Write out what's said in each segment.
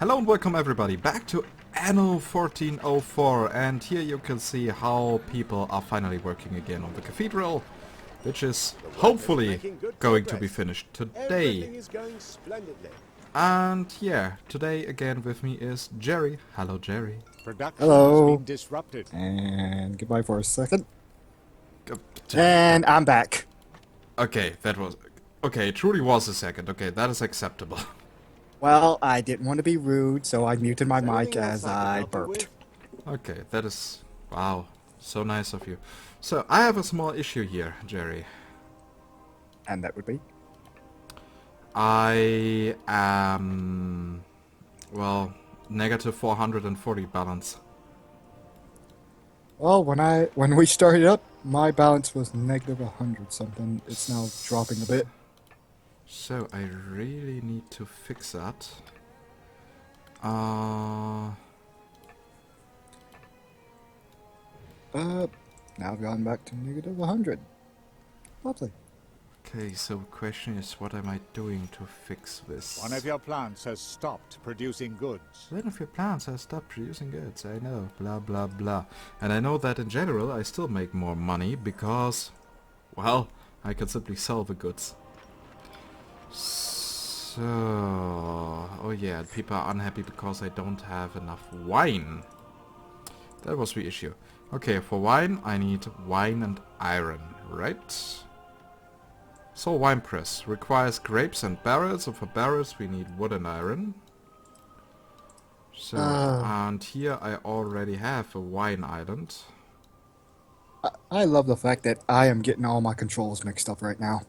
Hello and welcome everybody back to Anno 1404, and here you can see how people are finally working again on the cathedral, which is hopefully going to be finished today. And yeah, today again with me is Jerry. Hello Jerry. Hello. Has been disrupted. And goodbye for a second. Jerry. And I'm back. Okay, that was... Okay, it truly was a second. Okay, that is acceptable. Well, I didn't want to be rude, so I muted my mic as I burped. Okay, that is... Wow, so nice of you. So, I have a small issue here, Jerry. And that would be? I am... Well, negative 440 balance. Well, when we started up, my balance was negative 100 something. It's now dropping a bit. So, I really need to fix that. Now I've gone back to negative 100. Lovely. Okay, so the question is, what am I doing to fix this? One of your plants has stopped producing goods. One of your plants has stopped producing goods, I know, blah blah blah. And I know that in general I still make more money because, well, I can simply sell the goods. So, oh yeah, people are unhappy because I don't have enough wine. That was the issue. Okay, for wine I need wine and iron, right? So wine press requires grapes and barrels, and for barrels we need wood and iron. So, and here I already have a wine island. I love the fact that I am getting all my controls mixed up right now.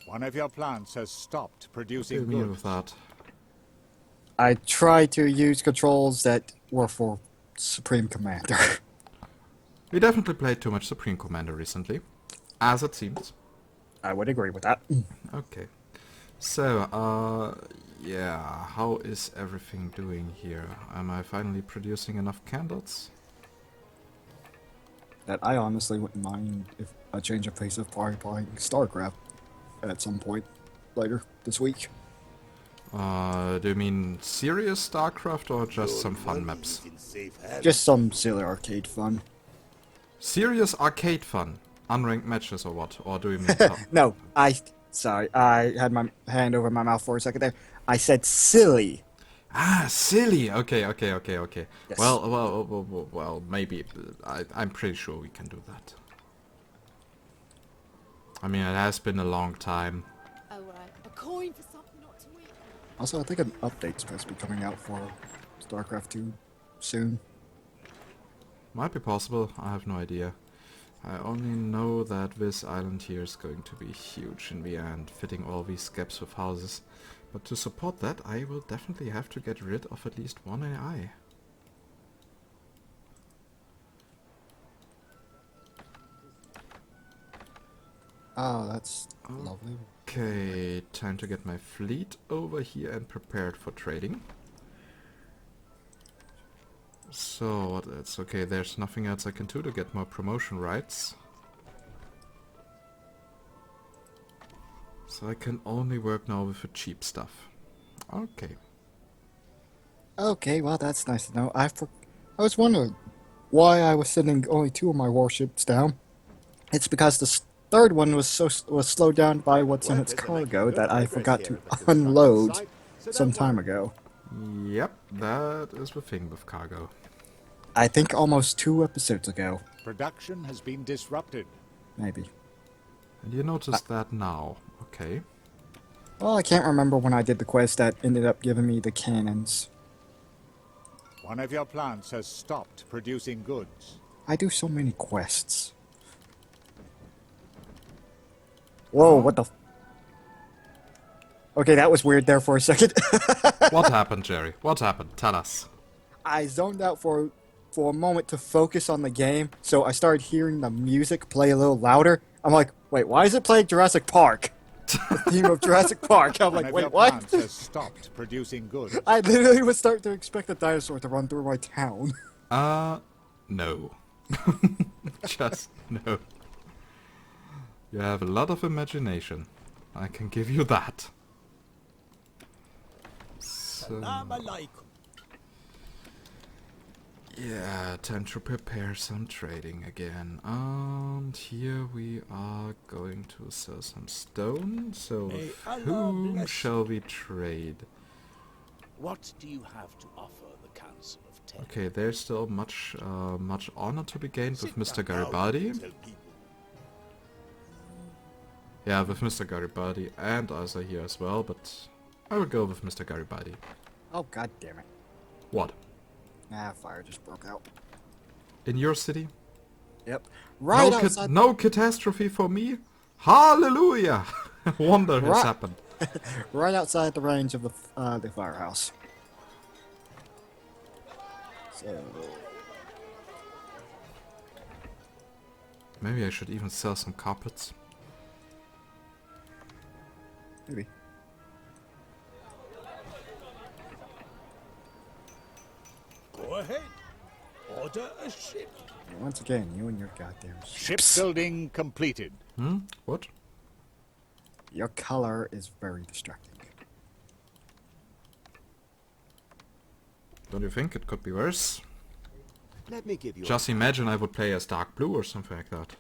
One of your plants has stopped What do producing you mean with goods. that? I tried to use controls that were for Supreme Commander. We definitely played too much Supreme Commander recently, as it seems. I would agree with that. Okay. So, yeah, how is everything doing here? Am I finally producing enough candles? That I honestly wouldn't mind if a change of pace of playing StarCraft at some point later this week. Do you mean serious StarCraft or just some fun maps? Just some silly arcade fun. Serious arcade fun? Unranked matches or what? Or do you mean... No, sorry, I had my hand over my mouth for a second there. I said silly. Ah, silly! Okay. Yes. Well, maybe. I'm pretty sure we can do that. I mean, it has been a long time. Oh, right. A coin for something not to win. Also, I think an update's supposed to be coming out for StarCraft 2 soon. Might be possible, I have no idea. I only know that this island here is going to be huge in the end, fitting all these gaps with houses. But to support that, I will definitely have to get rid of at least one AI. Oh, that's lovely. Okay, time to get my fleet over here and prepared for trading. So, what else? Okay, there's nothing else I can do to get more promotion rights. So I can only work now with the cheap stuff. Okay. Okay, well, that's nice to know. I was wondering why I was sending only 2 of my warships down. It's because the third one was slowed down by what's in its cargo that I forgot to unload some time ago. Yep, that is the thing with cargo. I think almost 2 episodes ago, Production has been disrupted. maybe. And you notice that now. Okay. Well, I can't remember when I did the quest that ended up giving me the cannons. One of your plants has stopped producing goods. I do so many quests. Whoa, what the... Okay, that was weird there for a second. What happened, Jerry? What happened? Tell us. I zoned out for a moment to focus on the game, so I started hearing the music play a little louder. I'm like, wait, why is it playing Jurassic Park? The theme of Jurassic Park. I'm One like, of wait, your what? plants has stopped producing goods. I literally was starting to expect a dinosaur to run through my town. No. Just no. You have a lot of imagination. I can give you that. So, Yeah, time to prepare some trading again. And here we are going to sell some stone. So May with Allah whom bless shall we trade? What do you have to offer the Council of Ten? Okay, there's still much honor to be gained with Sit Mr. down Garibaldi. and tell people. Yeah, with Mr. Garibaldi and Asa here as well, but I will go with Mr. Garibaldi. Oh, god damn it. What? Ah, fire just broke out. In your city? Yep. Right no, outside. no catastrophe for me? Hallelujah! Wonder has Right. happened. Right outside the range of the firehouse. So, Maybe I should even sell some carpets. maybe. Go ahead. Order a ship. Once again, you and your goddamn ships. Shipbuilding completed. Hmm? What? Your color is very distracting. Don't you think it could be worse? Let me give you Just imagine I would play as dark blue or something like that.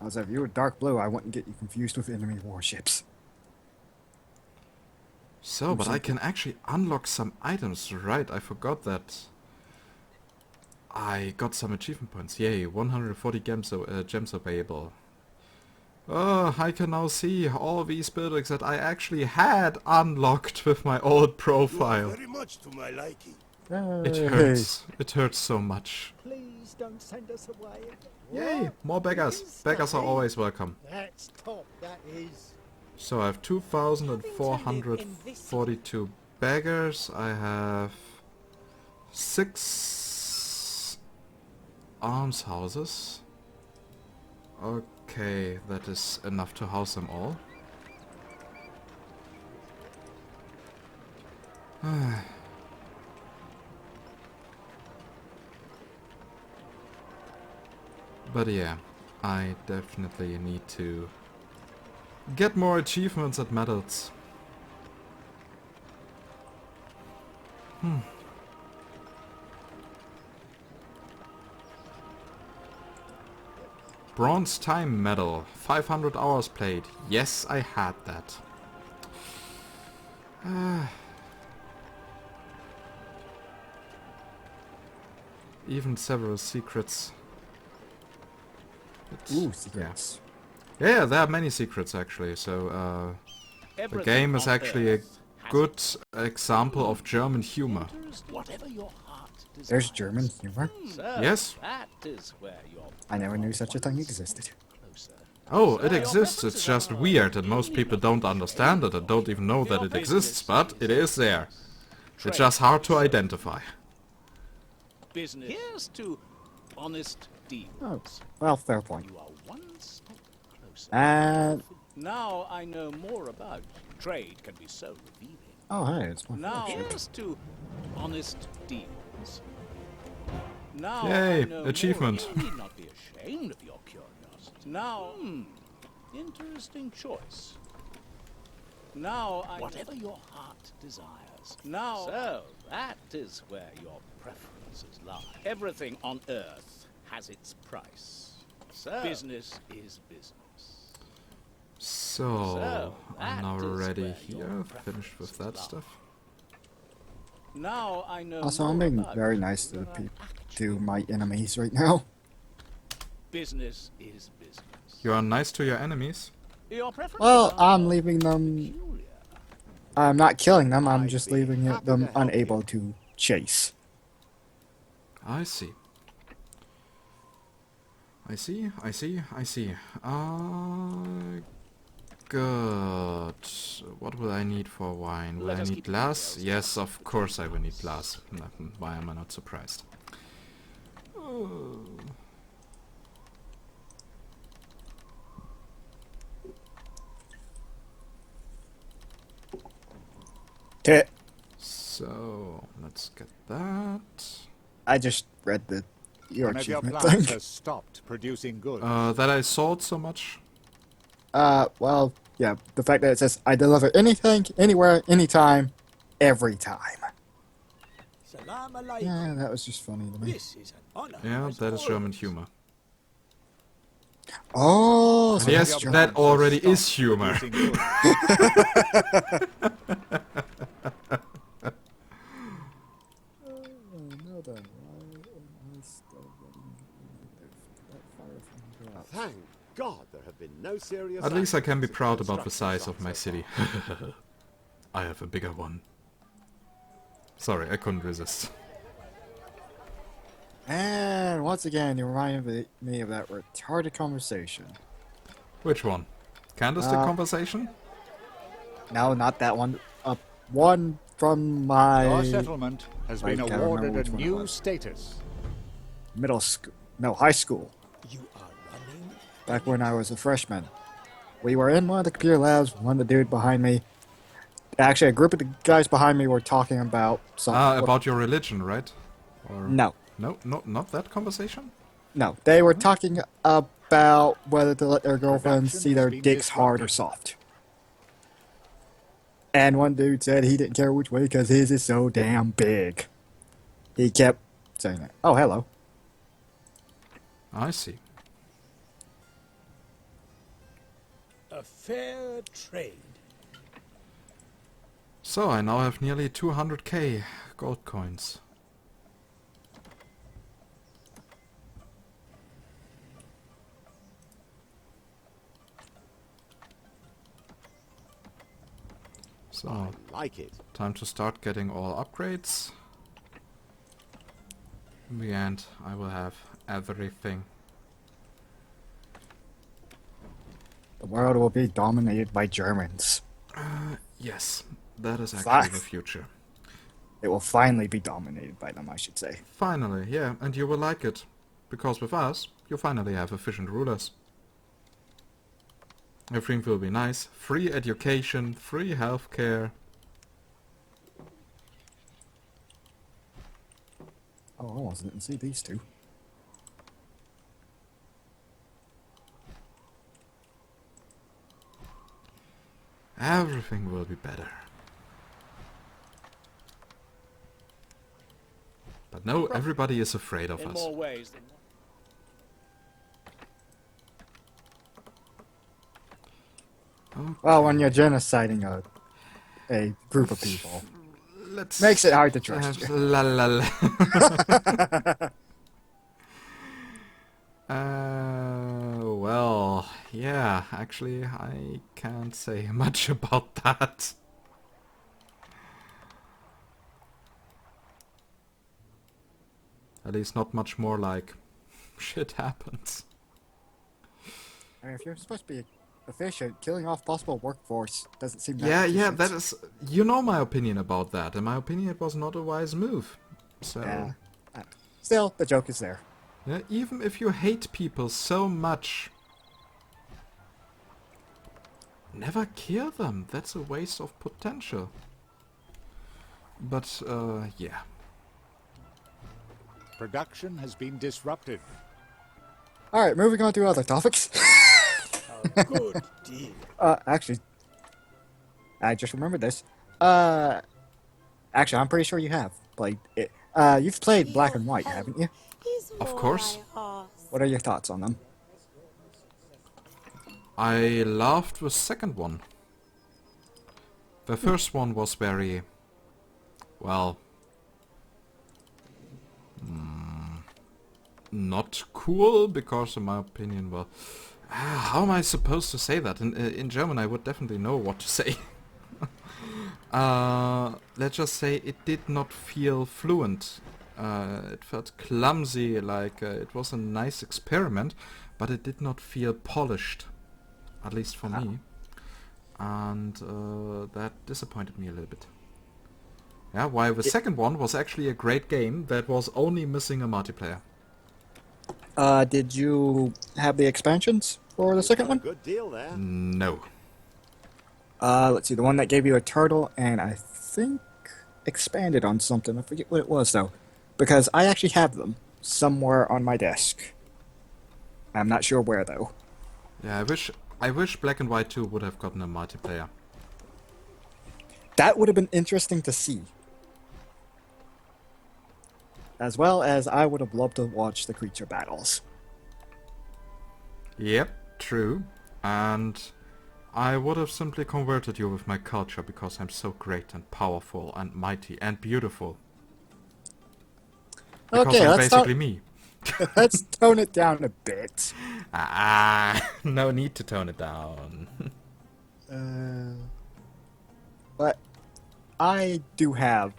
As if you were dark blue, I wouldn't get you confused with enemy warships. So, but I can actually unlock some items, right? I forgot that. I got some achievement points. Yay, 140 gems available. Oh, I can now see all these buildings that I actually had unlocked with my old profile. very much to my liking. It hurts. It hurts so much. Please don't send us away. Yay, more beggars. Beggars are always welcome. That's top, that is. So I have 2,442 beggars. I have 6 almshouses. Okay, that is enough to house them all. But yeah, I definitely need to get more achievements and medals. Bronze time medal, 500 hours played. Yes, I had that. Even several secrets. Ooh, secrets. Yeah, there are many secrets actually, so the game is actually a good example of German humor. Whatever your heart desires. There's German humor. So Yes? That is where your I never knew such a thing existed. closer. Oh, it exists, it's just weird and most people don't understand it and don't even know that it exists, but it is there. It's just hard to identify. Business. Here's to honest deals. Oh, well, fair point. You are one step closer. And Now I know more about trade can be so revealing. oh, hey, it's my Now warship. here's to honest deals. Now Yay, I know achievement. More. You need not be ashamed of your curiosity. Now, interesting choice. Now I whatever your heart desires. Now, so that is where your preferences lie. Everything on Earth has its price. So business is business. So, I'm now that is ready where here, your finished with that preferences stuff. Now I know. Also, I'm more being about very nice to the your people, actual to my enemies right now. business is business. You are nice to your enemies? Your preferences Well, are I'm leaving them. peculiar. I'm not killing them. I'm I'd just be leaving happy them to help unable you. to chase. I see. I see. Good. What will I need for wine? Will Let I us need keep the glass? details. Yes, of course I will need glass. Why am I not surprised? Tit. So, let's get that. I just read your One of your achievement plants thing. has stopped producing goods. That I sold so much? Well, yeah, the fact that it says I deliver anything, anywhere, anytime, every time. Salam alaikum. Yeah, that was just funny to me. This is an honor. Yeah, as that is German always. humor. Oh, And so yes, that's Your that plans has already is stopped humor. producing good. no, then. Why am I still getting that fire from the house? Thank God there have been no serious. At least I can be accidents proud at about the construction size of sites my so city. far. I have a bigger one. Sorry, I couldn't resist. And once again, you reminded me of that retarded conversation. Which one? Candlestick conversation? No, not that one. One from my Your settlement has been I can't remember awarded which a one it new was. status. middle school. No, high school. You are running. Back when I was a freshman. We were in one of the computer labs. One of the dude behind me. Actually, a group of the guys behind me were talking about something. Ah, about your religion, right? Or No. No, not that conversation? No, they were talking about whether to let their girlfriends Production see their has been dicks hard or disrupted. soft. And one dude said he didn't care which way because his is so damn big. He kept saying that. Oh, hello. I see. A fair trade. So, I now have nearly 200k gold coins. So, Like it. time to start getting all upgrades. In the end, I will have everything. The world will be dominated by Germans. Yes, that is actually Fuck. the future. It will finally be dominated by them, I should say. Finally, yeah, and you will like it. Because with us, you finally have efficient rulers. Everything will be nice. Free education, free healthcare. Oh, I almost didn't see these two. Everything will be better. But no, everybody is afraid of In us. more ways than one. Well, when you're genociding a group of people, Let's makes it hard to trust you. La la la. Well, yeah, actually, I can't say much about that. At least not much more like shit happens. I mean, if you're supposed to be efficient, killing off possible workforce doesn't seem that Yeah, efficient. that is... You know my opinion about that. In my opinion, it was not a wise move. So... Yeah. Still, the joke is there. Yeah, even if you hate people so much... Never kill them. That's a waste of potential. But, yeah. Production has been disrupted. Alright, moving on to other topics. A good deal. Actually, I just remembered this. Actually, I'm pretty sure you have played it. You've played Black and White, haven't you? Of course. What are your thoughts on them? I loved the second one. The first one was very... Well... not cool, because in my opinion, well... how am I supposed to say that? In German I would definitely know what to say. Let's just say it did not feel fluent. It felt clumsy, like it was a nice experiment, but it did not feel polished. At least for me. And that disappointed me a little bit. Yeah, while the second one was actually a great game that was only missing a multiplayer. Did you have the expansions for the second A one? good deal there. No. Let's see, the one that gave you a turtle, and I think expanded on something. I forget what it was, though. Because I actually have them somewhere on my desk. I'm not sure where, though. Yeah, I wish Black and White 2 would have gotten a multiplayer. That would have been interesting to see. As well as I would have loved to watch the creature battles. Yep, true. And I would have simply converted you with my culture because I'm so great and powerful and mighty and beautiful. Because Okay, I'm let's basically me. let's tone it down a bit. No need to tone it down. But I do have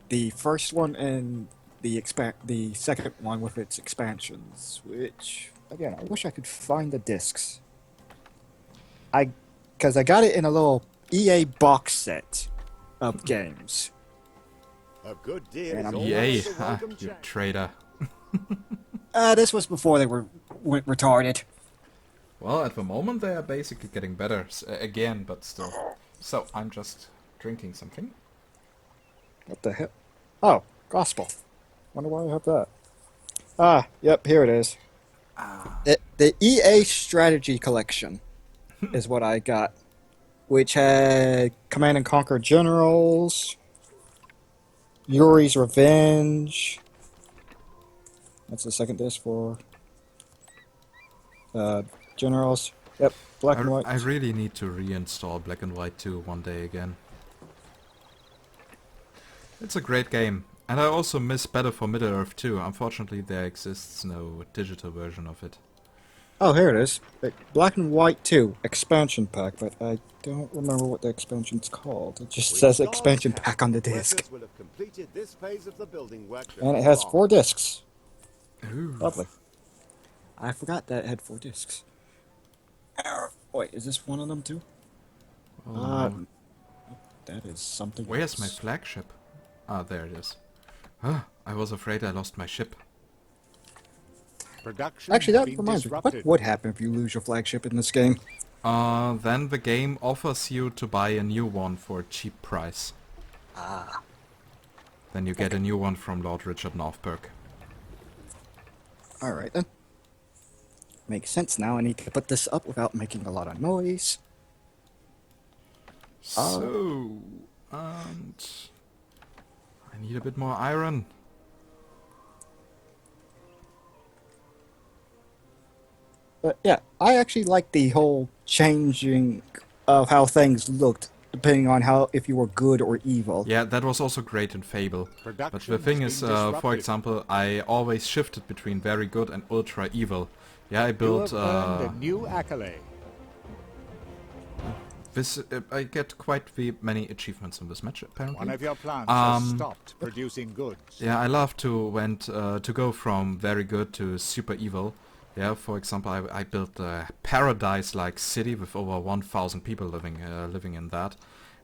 the first one and the second one with its expansions, which again I wish I could find the discs. Because I got it in a little EA box set of games. A good deal And is I'm always Yay, a welcome you change. traitor. This was before they went retarded. Well, at the moment they are basically getting better again, but still. So, I'm just drinking something. What the hell? Oh, gospel. Wonder why I have that. Ah, yep, here it is. The EA Strategy Collection is what I got, which had Command and Conquer Generals, Yuri's Revenge. That's the second disc for Generals. Yep, black and white. I really need to reinstall Black and White 2 one day again. It's a great game. And I also miss Battle for Middle-earth 2. Unfortunately, there exists no digital version of it. Oh, here it is. Black and White 2 expansion pack, but I don't remember what the expansion's called. It just With says God's expansion help, pack on the disc. workers will have completed this phase of the building work And it before has long. 4 discs. Ooh. Lovely. I forgot that it had 4 discs. Wait, is this one of them too? That is something Where's else. my flagship? Ah, there it is. Ah, I was afraid I lost my ship. Production Actually, has that been reminds me. What disrupted. would happen if you lose your flagship in this game? Then the game offers you to buy a new one for a cheap price. Ah. Then you get a new one from Lord Richard Northberg. Alright then. Makes sense now. I need to put this up without making a lot of noise. So, and I need a bit more iron. But yeah, I actually like the whole changing of how things looked, depending on how if you were good or evil. Yeah, that was also great in Fable. But Production the thing has is, been for disrupted. example, I always shifted between very good and ultra evil. Yeah, I You built have earned a new accolade. this. I get quite many achievements in this match, apparently. One of your plants has Um, stopped producing goods. Yeah, I love to go from very good to super evil. Yeah, for example, I built a paradise-like city with over 1,000 people living in that,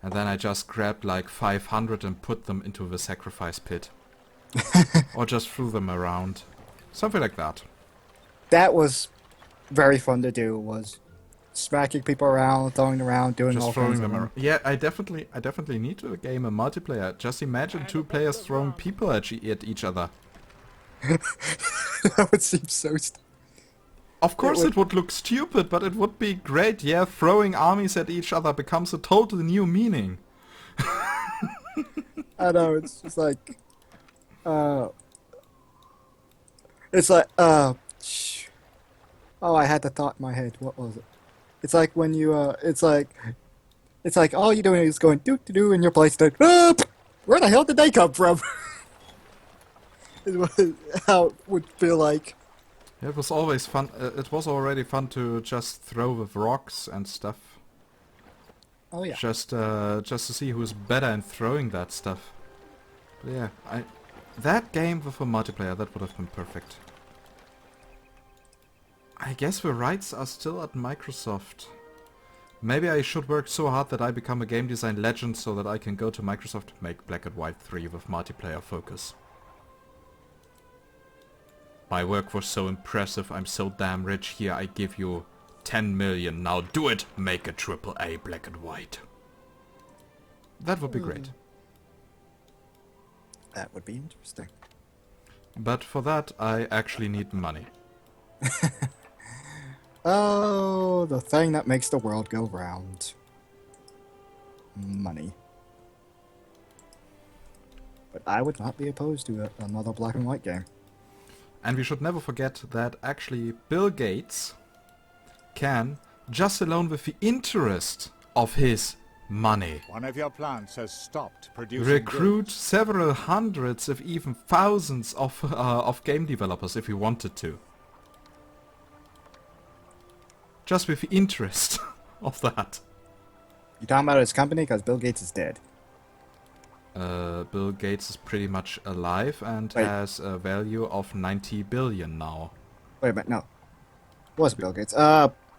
and then I just grabbed like 500 and put them into the sacrifice pit, or just threw them around, something like that. That was very fun to do. Was smacking people around, throwing around, doing all Just kinds throwing of them around. Yeah, I definitely need to game a multiplayer. Just imagine 2 players throwing people at each other. That would seem so. Of course would- it would look stupid, but it would be great. Yeah, throwing armies at each other becomes a totally new meaning. I know, it's just like, it's like, oh, I had the thought in my head. What was it? It's like when you, it's like all you're doing is going doo doo doo in your place. Where the hell did they come from? Is what- how it would feel like. It was always fun. It was already fun to just throw with rocks and stuff. Oh yeah. Just to see who's better in throwing that stuff. But yeah, that game with a multiplayer, that would have been perfect. I guess the rights are still at Microsoft. Maybe I should work so hard that I become a game design legend so that I can go to Microsoft and make Black and White 3 with multiplayer focus. My work was so impressive, I'm so damn rich, here I give you 10 million, now do it, make a AAA Black and White. That would be great. That would be interesting. But for that, I actually need money. Oh, the thing that makes the world go round. Money. But I would not be opposed to another black and white game. And we should never forget that actually Bill Gates can, just alone with the interest of his money, One of your plants has stopped producing recruit goods. several hundreds, if even thousands of game developers if he wanted to. Just with the interest of that. You talking about his company? Because Bill Gates is dead. Bill Gates is pretty much alive and Wait. has a value of 90 billion now. Wait a minute, no. It was Bill Gates.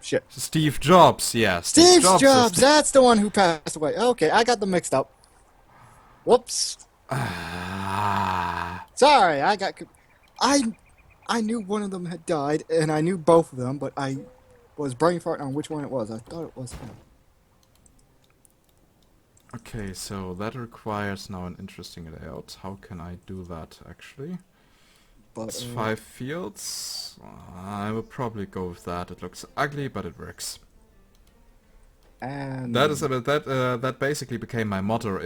Shit. Steve Jobs, yeah. Steve is Jobs, the- that's the one who passed away. Okay, I got them mixed up. Whoops. Ah. Sorry, I knew one of them had died, and I knew both of them, but I was brain farting on which one it was. I thought it was him. Okay, so that requires now an interesting layout. How can I do that, actually? But, It's 5 fields. I will probably go with that. It looks ugly, but it works. and That is that basically became my motto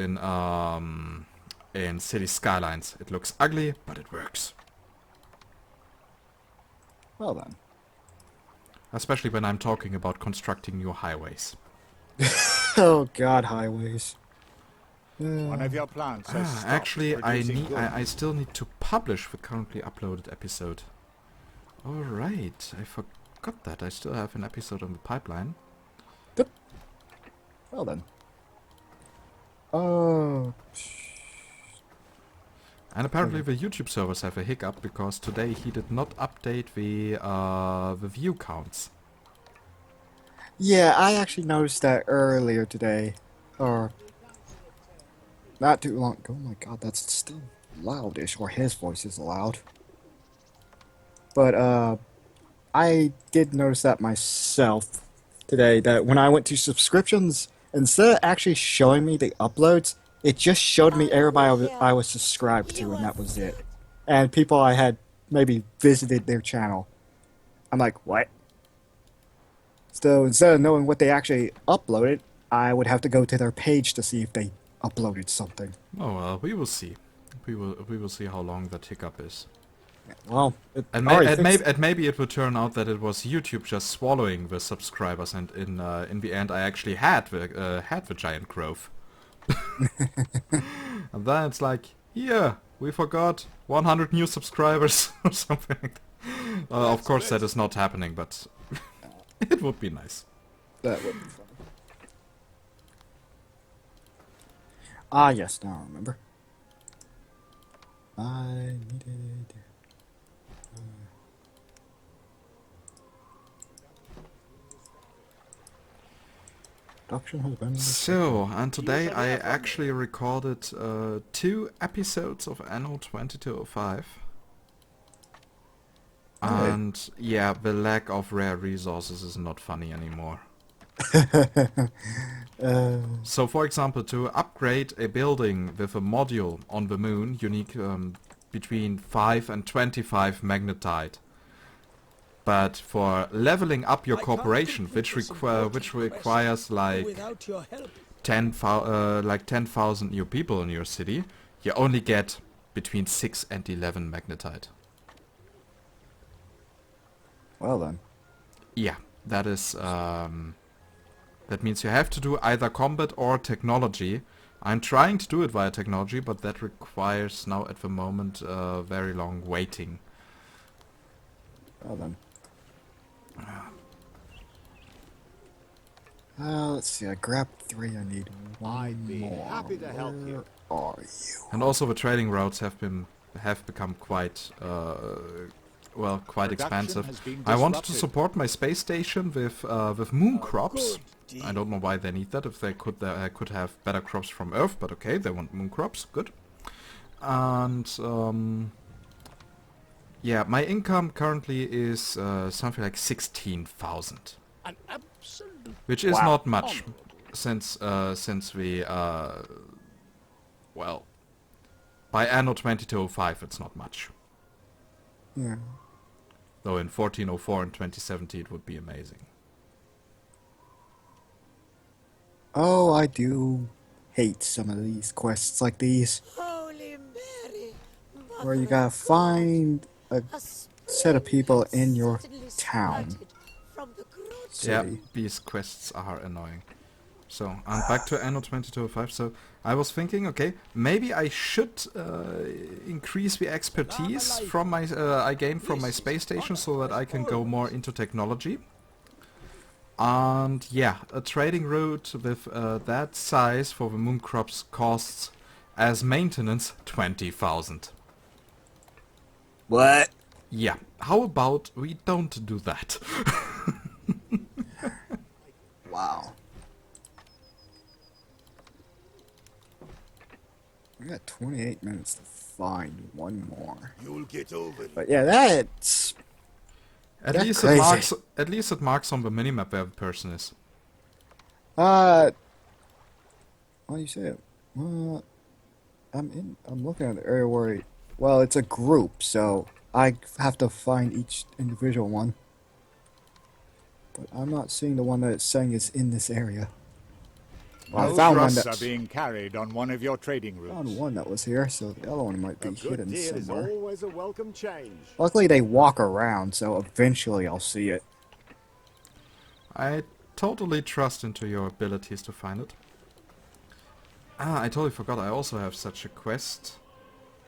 in City Skylines. It looks ugly, but it works. well then. Especially when I'm talking about constructing new highways. Oh God, highways. One of your plants has stopped Actually, producing goods. I still need to publish the currently uploaded episode. Alright, I forgot that. I still have an episode on the pipeline. Well then. Oh. And apparently the YouTube servers have a hiccup because today he did not update the view counts. Yeah, I actually noticed that earlier today, or not too long ago. Oh my God, that's still loudish, or his voice is loud. But I did notice that myself today. That when I went to subscriptions, instead of actually showing me the uploads, it just showed me everybody I was subscribed to, and that was it. And people I had maybe visited their channel. I'm like, what? So instead of knowing what they actually uploaded, I would have to go to their page to see if they uploaded something. Oh well, we will see. We will see how long that hiccup is. Well, And, maybe it will turn out that it was YouTube just swallowing the subscribers, and in the end I actually had the giant growth. And then it's like, yeah, we forgot 100 new subscribers or something like that. Of course that is not happening, but it would be nice. that would be fun. Ah, yes, now I remember. I needed... Production has been... So, and today I actually recorded 2 episodes of Anno 2205. Alright. And yeah, the lack of rare resources is not funny anymore. So for example, to upgrade a building with a module on the moon, you need between 5 and 25 magnetite. But for leveling up your I can't corporation, complete which this important requires quest like without your help. 10,000 new people in your city, you only get between 6 and 11 magnetite. Well then. Yeah, that is that means you have to do either combat or technology. I'm trying to do it via technology, but that requires now at the moment very long waiting. Well then. Let's see, I grabbed 3, I need one I'd be more. happy to help you. Where are you? And also the trading routes have become quite quite Production expensive. has been I wanted to disrupted. support my space station with moon crops. Good I don't know why they need that. If they could have better crops from Earth, but okay, they want moon crops. Good. And yeah, my income currently is something like 16,000, An absolute which is Wow. not much, onward. since we well, by Anno 2205 it's not much. Yeah. Though in 1404 and 2070 it would be amazing. Oh, I do hate some of these quests like these. Holy where you gotta find a set of people in your town. Yeah, City. these quests are annoying. So, I'm back to Anno 2205. So, I was thinking, okay, maybe I should increase the expertise from my I gained from my space station so that I can go more into technology. And yeah, a trading route with that size for the moon crops costs as maintenance 20,000. What? Yeah, how about we don't do that? Wow. We got 28 minutes to find one more. You'll get over it. But yeah, that's At That's least crazy. it marks on the minimap where the person is. What do you say? I'm looking at the area where well, it's a group, so I have to find each individual one. But I'm not seeing the one that it's saying is in this area. Well, I No found one trusts are that being carried on one of your trading found routes. one that was here, so the other one might A be good hidden deal is somewhere. always a welcome change. Luckily, they walk around, so eventually I'll see it. I totally trust into your abilities to find it. Ah, I totally forgot I also have such a quest.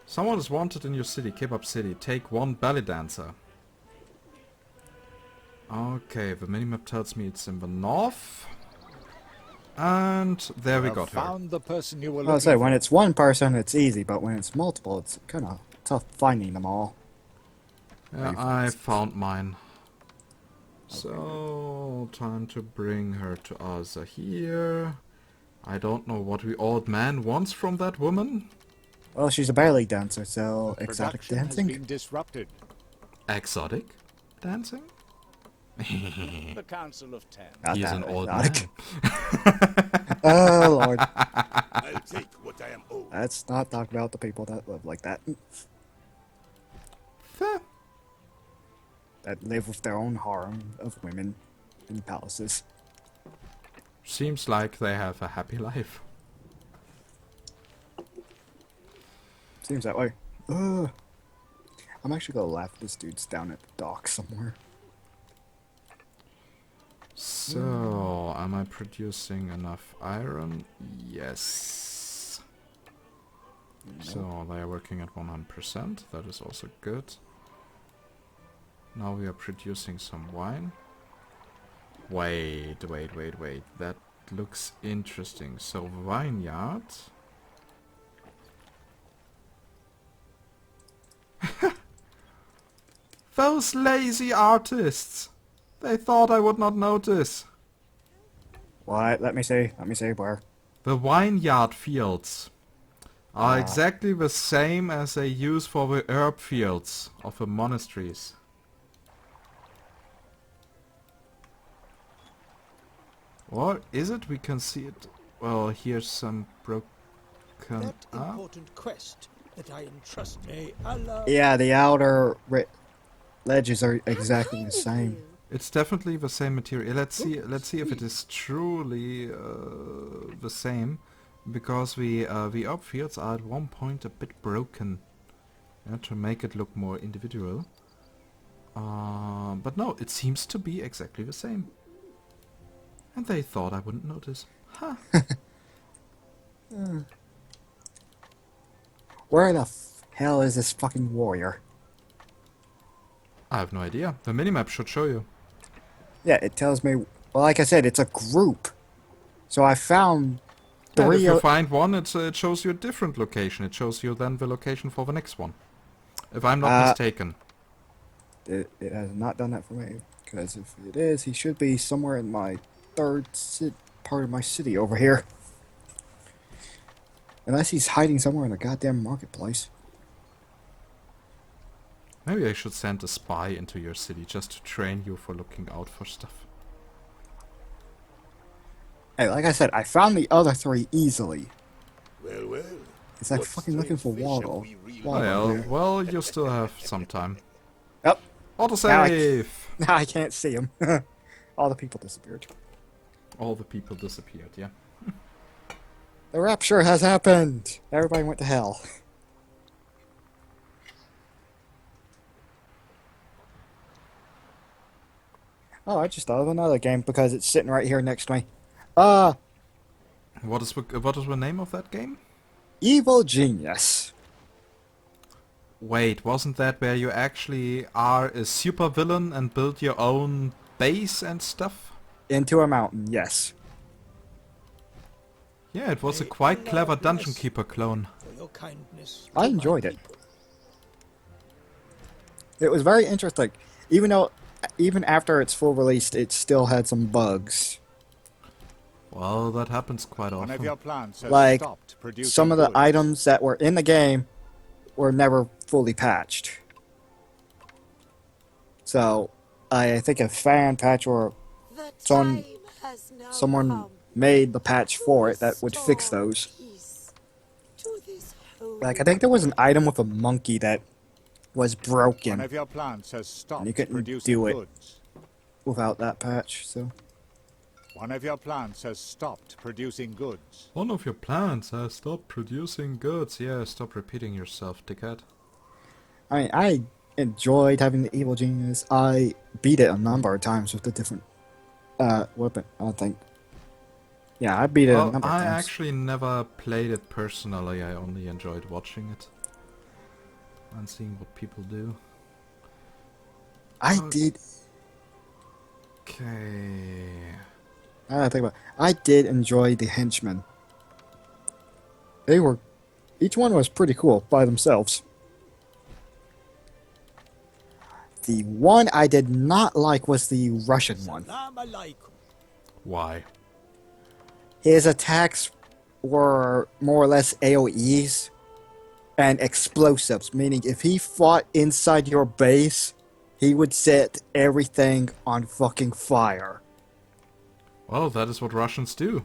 Someone is wanted in your city, Kebab City. Take one belly dancer. Okay, the minimap tells me it's in the north. And there we You have got her. found the person you were I'll looking say, for. when it's one person, it's easy, but when it's multiple, it's kind of tough finding them all. Yeah, I found mine. So, time to bring her to us here. I don't know what the old man wants from that woman. Well, she's a belly dancer, so exotic Production has dancing. been disrupted. Exotic dancing? The Council of Ten. Not He's that an old exotic. man. Oh lord, I'll take what I am owed. let's not talk about the people that live like that. Fair. That live with their own harem of women in palaces. Seems like they have a happy life. Seems that way. I'm actually gonna laugh. This dude's down at the dock somewhere. So, am I producing enough iron? Yes. So, they are working at 100%. That is also good. Now we are producing some wine. Wait. That looks interesting. So, vineyard. Those lazy artists! They thought I would not notice. What? Let me see. Let me see where. The vineyard fields are exactly the same as they use for the herb fields of the monasteries. Or is it? We can see it. Well, here's some broken That up. important quest that I entrust may Allah. Yeah, the outer ledges are exactly the same. It's definitely the same material. Let's see if it is truly the same, because the herb fields are at one point a bit broken, to make it look more individual. But no, it seems to be exactly the same. And they thought I wouldn't notice. Ha! Where the hell is this fucking warrior? I have no idea. The minimap should show you. Yeah, it tells me. Well, like I said, it's a group. So I found And if three. you find one, it shows you a different location. It shows you then the location for the next one. If I'm not mistaken. It has not done that for me. Because if it is, he should be somewhere in my third part of my city over here. Unless he's hiding somewhere in the goddamn marketplace. Maybe I should send a spy into your city just to train you for looking out for stuff. Hey, like I said, I found the other three easily. Well. It's like What fucking looking for strange fish have Waddle. we reeled Waddle. Well, you still have some time. Yep. Autosave! Now I can't see him. All the people disappeared. All the people disappeared, yeah. The rapture has happened. Everybody went to hell. Oh, I just thought of another game because it's sitting right here next to me. Uh, What is the name of that game? Evil Genius. Wait, wasn't that where you actually are a super villain and build your own base and stuff? Into a mountain, yes. Yeah, it was a May quite Allah clever bless Dungeon Keeper clone. For your kindness I to my enjoyed it. people. It was very interesting. Even after its full release, it still had some bugs. Well, that happens quite One of often. your plants has Like, stopped producing some of the goods. items that were in the game were never fully patched. So, I think a fan patch or The Some- time has now someone come made the patch for to it that would fix restore those. peace to this holy Like, I think there was an item with a monkey that was One broken of your plants has stopped you couldn't producing do it. goods. without that patch, so... One of your plants has stopped producing goods. One of your plants has stopped producing goods. Yeah, stop repeating yourself, dickhead. I mean, I enjoyed having the Evil Genius. I beat it a number of times with the different weapon, I think. Yeah, I beat it a Well, number of I times. actually never played it personally. I only enjoyed watching it and seeing what people do. I did... Okay. I think about it. I did enjoy the henchmen. They were... Each one was pretty cool by themselves. The one I did not like was the Russian one. Salam alaikum. Why? His attacks were more or less AoEs and explosives, meaning if he fought inside your base, he would set everything on fucking fire. Well, that is what Russians do.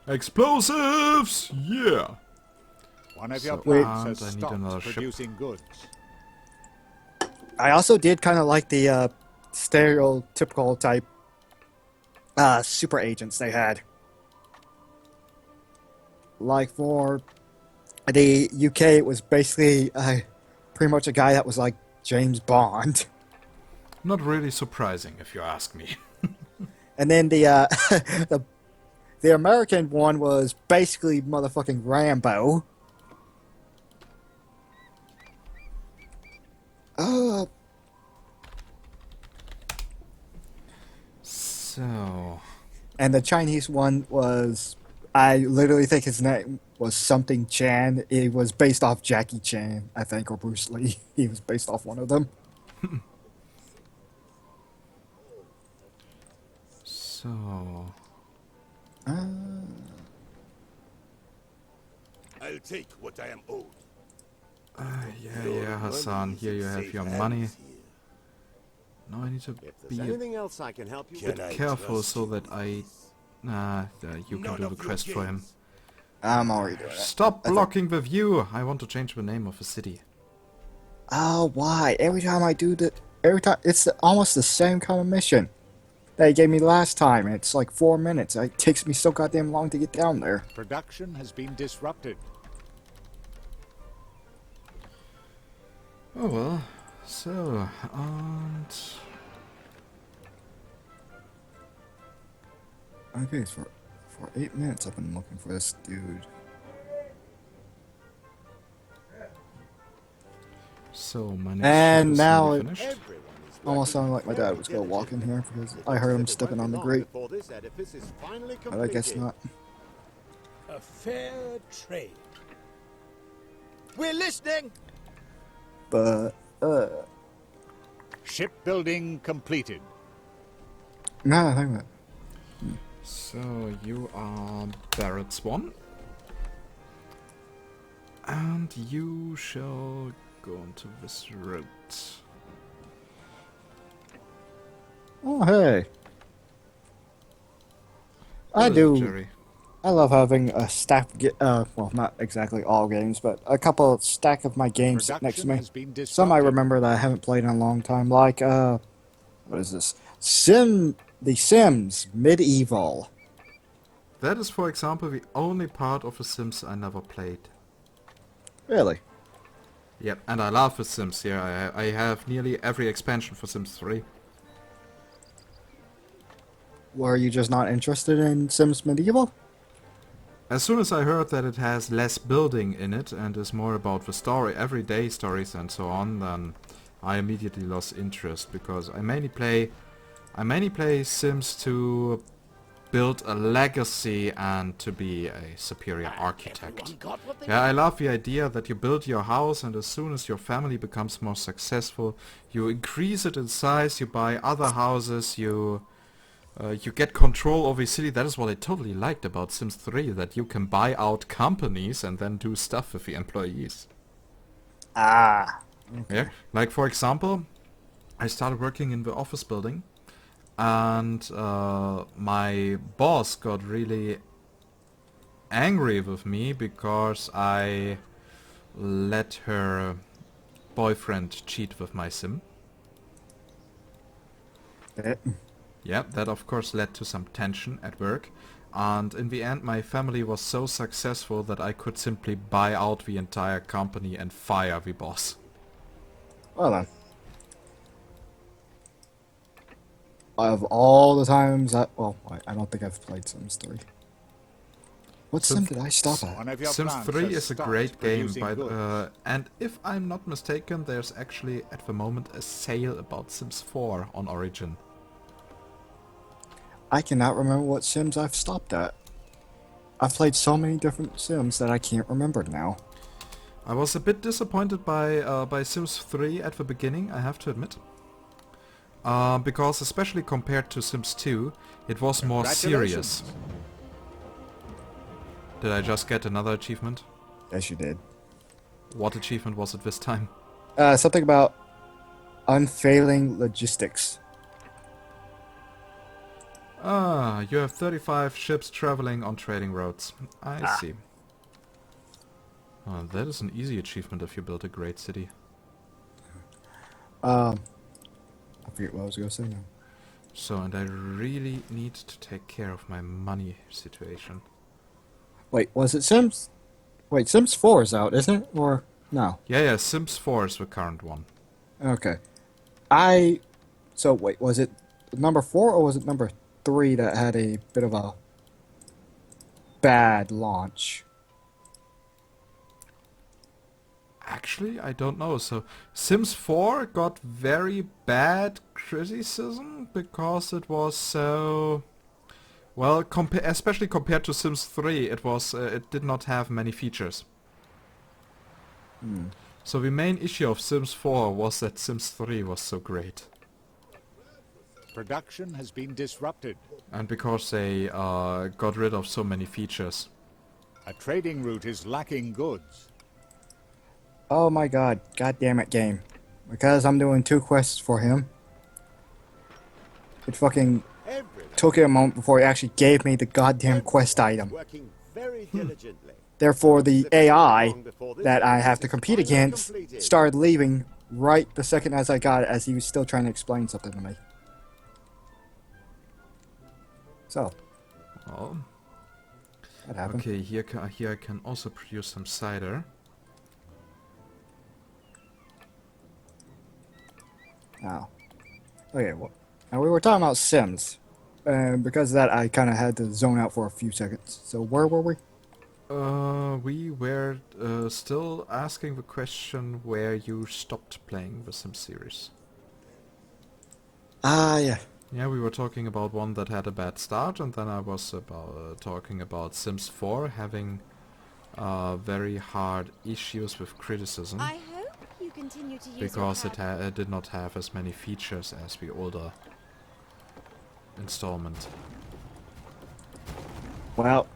Explosives! Yeah! One of your So, plants has and I need another stopped ship. producing goods. I also did kind of like the stereotypical type super agents they had. Like for the UK, it was basically pretty much a guy that was like James Bond. Not really surprising, if you ask me. And then the the American one was basically motherfucking Rambo. So... And the Chinese one was, I literally think his name was something Chan. It was based off Jackie Chan, I think, or Bruce Lee. He was based off one of them. So... I'll take what I am owed. Yeah, Hassan, here you have your money. Now I need to If there's be a anything else I can help you Can with, I careful trust so you? that you can None do of the your quest for him. games. I'm already doing it. Stop blocking the view! I want to change the name of the city. Oh, why? Every time I do it's almost the same kind of mission that he gave me last time. It's like 4 minutes. It takes me so goddamn long to get down there. Production has been disrupted. Oh well. So, and... Okay, for 8 minutes I've been looking for this dude. So, my next And ship is now nearly it- finished. everyone is Almost working sounded like my dad was gonna walk in here because I heard him stepping on the grate, before this edifice is finally but I guess completed. not. A fair trade. We're listening. But Shipbuilding completed. no, I think that. So, you are Barrett Swan. And you shall go onto this route. Oh hey, I Hello, do. Jerry. I love having a stack. Well, not exactly all games, but a couple stack of my games sit next to Production me. has been disrupted. Some I remember that I haven't played in a long time, like what is this? The Sims Medieval. That is, for example, the only part of The Sims I never played. Really? Yep, and I love The Sims. Yeah, I have nearly every expansion for Sims 3. Were you just not interested in Sims Medieval? As soon as I heard that it has less building in it and is more about the story, everyday stories and so on, then I immediately lost interest because I mainly play Sims to build a legacy and to be a superior architect. Everyone got what they Yeah, I love the idea that you build your house and as soon as your family becomes more successful, you increase it in size, you buy other houses, you get control over the city. That is what I totally liked about Sims 3, that you can buy out companies and then do stuff with the employees. Ah. Yeah, like for example, I started working in the office building and my boss got really angry with me because I let her boyfriend cheat with my sim. Eh, Yeah, that of course led to some tension at work. And in the end my family was so successful that I could simply buy out the entire company and fire the boss. Well then. Of all the times I don't think I've played Sims 3. What Sim did I stop at? One of your Sims plants 3 has is a stopped great game, producing goods. and if I'm not mistaken, there's actually at the moment a sale about Sims 4 on Origin. I cannot remember what Sims I've stopped at. I've played so many different Sims that I can't remember now. I was a bit disappointed by Sims 3 at the beginning, I have to admit. Because especially compared to Sims 2, it was more serious. Did I just get another achievement? Yes, you did. What achievement was it this time? Something about unfailing logistics. Ah, you have 35 ships traveling on trading routes. I see. That is an easy achievement if you build a great city. I forget what I was going to say now. So, and I really need to take care of my money situation. Wait, was it Sims? Wait, Sims 4 is out, isn't it? Or no? Yeah, Sims 4 is the current one. Okay. So wait, was it number 4 or was it number 3 that had a bit of a bad launch? Actually, I don't know. So, Sims 4 got very bad criticism because it was so... Well, especially compared to Sims 3, it did not have many features. So the main issue of Sims 4 was that Sims 3 was so great. Production has been disrupted. And because they got rid of so many features. A trading route is lacking goods. Oh my god, god damn it game. Because I'm doing 2 quests for him. It fucking took it a moment before he actually gave me the goddamn quest item. Working very diligently. Therefore, the AI that I have to compete against started leaving right the second as I got it, as he was still trying to explain something to me. So, Oh. that happened. Okay, here I can also produce some cider. Now, okay, well, now we were talking about Sims. Because of that, I kind of had to zone out for a few seconds. So, where were we? We were still asking the question where you stopped playing the Sims series. Ah, yeah. Yeah, we were talking about one that had a bad start, and then I was talking about Sims 4 having very hard issues with criticism I hope you continue to use because your it did not have as many features as the older installment. Well,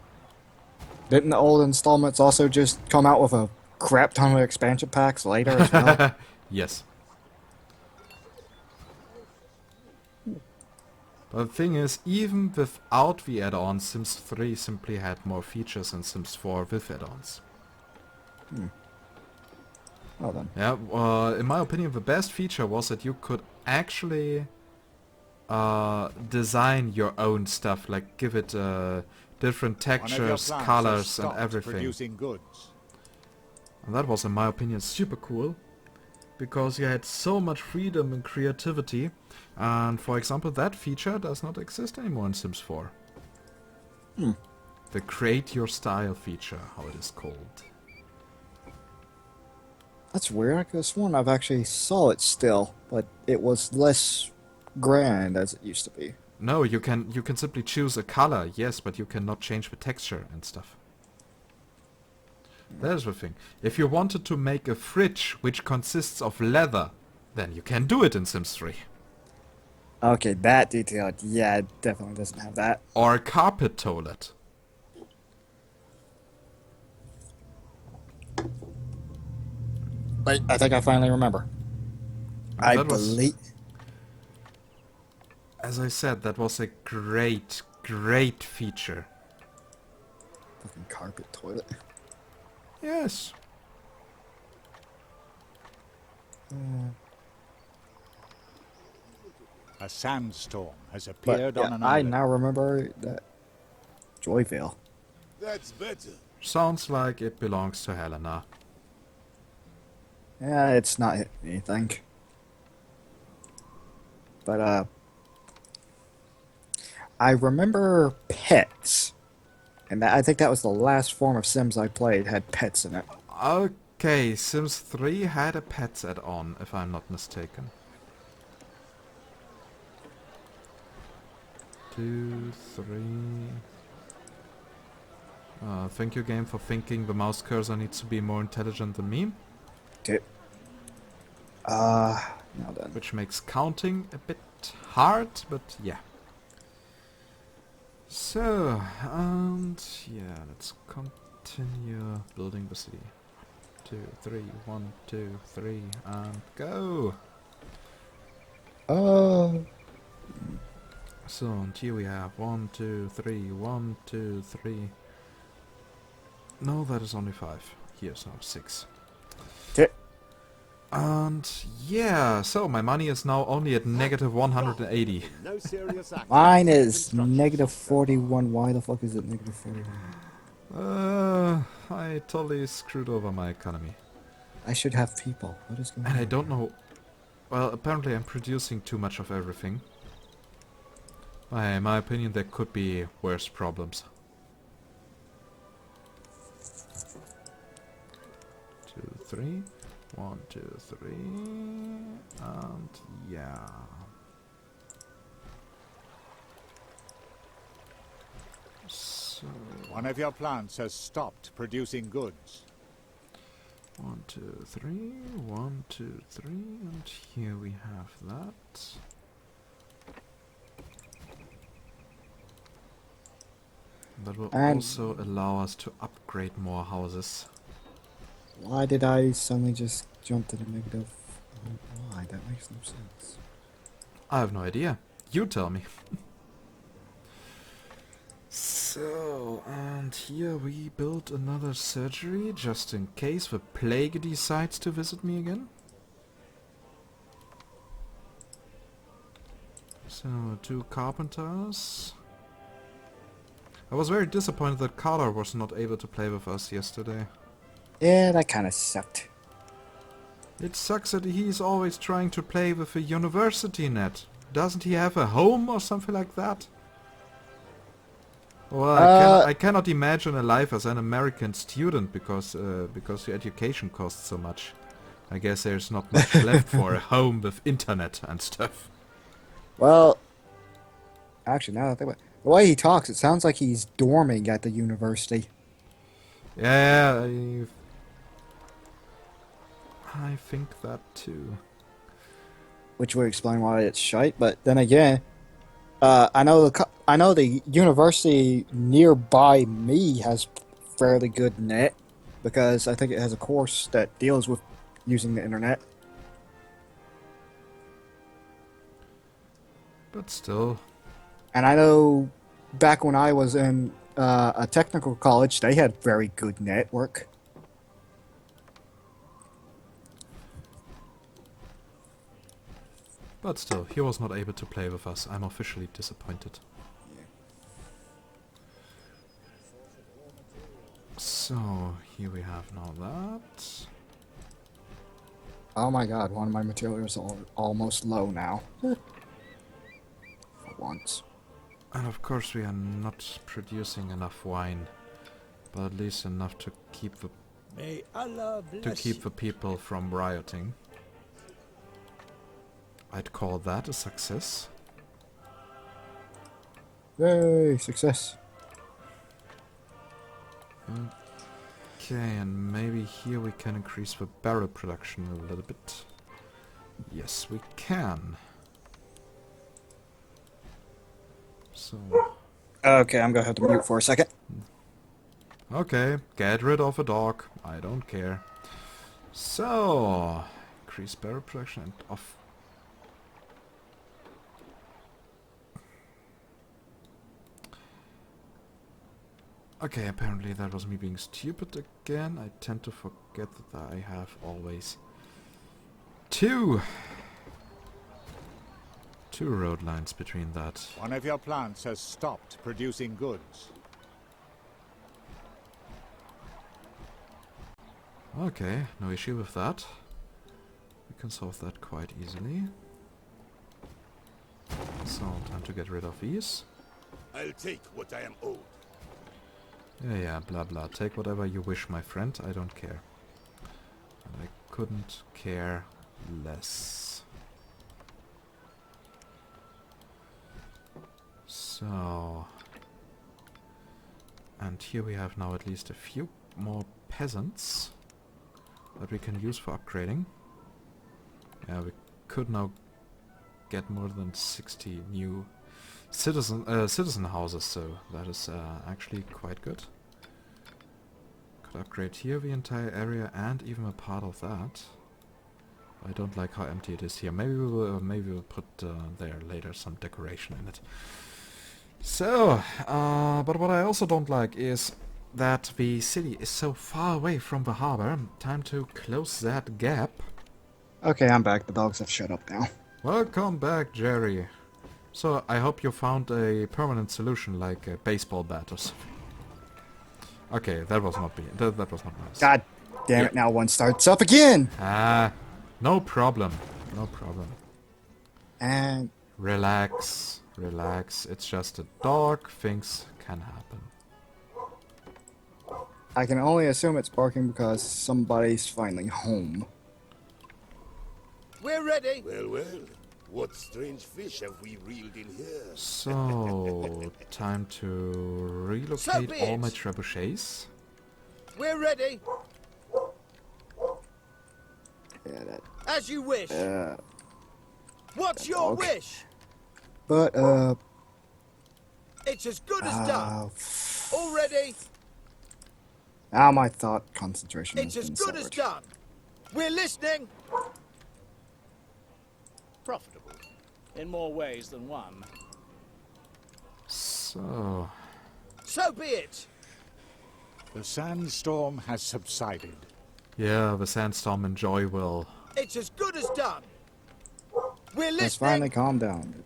didn't the old installments also just come out with a crap ton of expansion packs later as well? Yes. But the thing is, even without the add-ons, Sims 3 simply had more features than Sims 4 with add-ons. Well then. Yeah, in my opinion, the best feature was that you could actually design your own stuff, like give it different One of your textures, plants has colors, and stopped everything. producing goods. And that was, in my opinion, super cool. Because you had so much freedom and creativity And for example, that feature does not exist anymore in Sims 4. The create your style feature, how it is called. That's weird. I could have sworn I've actually saw it still, but it was less grand as it used to be. No, you can simply choose a color, yes, but you cannot change the texture and stuff. There's the thing. If you wanted to make a fridge which consists of leather, then you can do it in Sims 3. Okay, that detail, yeah, it definitely doesn't have that. Or a carpet toilet. Wait, I think I finally remember. I That was- believe... As I said, that was a great, great feature. Fucking carpet toilet. Yes. A sandstorm has But appeared yeah, on an I island. now remember that Joyville. That's better. Sounds like it belongs to Helena. Yeah, it's not anything. But I remember pets, and I think that was the last form of Sims I played had pets in it. Okay, Sims 3 had a pets add-on, if I'm not mistaken. 2, 3... thank you, game, for thinking the mouse cursor needs to be more intelligent than me. Okay. Now then. Which makes counting a bit hard, but yeah. So, and yeah, let's continue building the city. 2, 3, 1, 2, 3, and go! So, and here we have 1, 2, 3, 1, 2, 3. No, that is only 5. Here's now 6. Okay. And yeah, so my money is now only at negative 180. No serious action. Mine is negative 41. Why the fuck is it negative 41? I totally screwed over my economy. I should have people. What is going on? And I don't know... Well, apparently I'm producing too much of everything. In my opinion, there could be worse problems. 2, 3. 1, 2, 3. And yeah. So... One of your plants has stopped producing goods. 1, 2, 3, 1, 2, 3, and here we have that. That will And- also allow us to upgrade more houses. Why did I suddenly just jump to the negative? Why? That makes no sense. I have no idea. You tell me. So, and here we built another surgery just in case the plague decides to visit me again. So, 2 carpenters. I was very disappointed that Carter was not able to play with us yesterday. Yeah, that kind of sucked. It sucks that he's always trying to play with a university net. Doesn't he have a home or something like that? Well, I cannot imagine a life as an American student because the education costs so much. I guess there's not much left for a home with internet and stuff. Well, actually, now that I think about it, the way he talks, it sounds like he's dorming at the university. Yeah, I think that too. Which would explain why it's shite, but then again, I know the university nearby me has fairly good net because I think it has a course that deals with using the internet. But still, And I know back when I was in a technical college, they had very good network. but still, he was not able to play with us. I'm officially disappointed. So, here we have now that. Oh my god, one of my materials are almost low now. once. And of course we are not producing enough wine, but at least enough to keep the May Allah bless you. people from rioting. I'd call that a success. Yay, success. Okay, and maybe here we can increase the barrel production a little bit. Yes, we can. So, Okay, I'm gonna have to mute for a second. okay, get rid of a dog. I don't care. So, increase barrel production and off. Okay, apparently that was me being stupid again. I tend to forget that I have always two road lines between that. One of your plants has stopped producing goods. Okay, no issue with that. We can solve that quite easily. So, time to get rid of these. I'll take what I am owed. Yeah, blah blah. Take whatever you wish, my friend. I don't care. And I couldn't care less. So... And here we have now at least a few more peasants that we can use for upgrading. Yeah, we could now get more than 60 new citizen houses, so that is actually quite good. Could upgrade here the entire area and even a part of that. I don't like how empty it is here. Maybe we'll put there later some decoration in it. So, but what I also don't like is that the city is so far away from the harbor. Time to close that gap. Okay, I'm back. The dogs have shut up now. Welcome back, Jerry. So, I hope you found a permanent solution, like a baseball bat or something. Okay, that was not that was not nice. God damn it, now one starts up again! Ah, no problem. No problem. And... Relax. Relax. It's just a dog. Things can happen. I can only assume it's barking because somebody's finally home. We're ready. Well, well. What strange fish have we reeled in here? So, time to relocate all my trebuchets. We're ready. Yeah, that... As you wish. What's your dog. wish? But, It's as good as done. Already. Now my thought concentration It's has as been good as severed. done. We're listening. Profitable. In more ways than one. So, So be it. The sandstorm has subsided. yeah, the sandstorm and joy will. It's as good as done. We're Let's listening. finally calm down.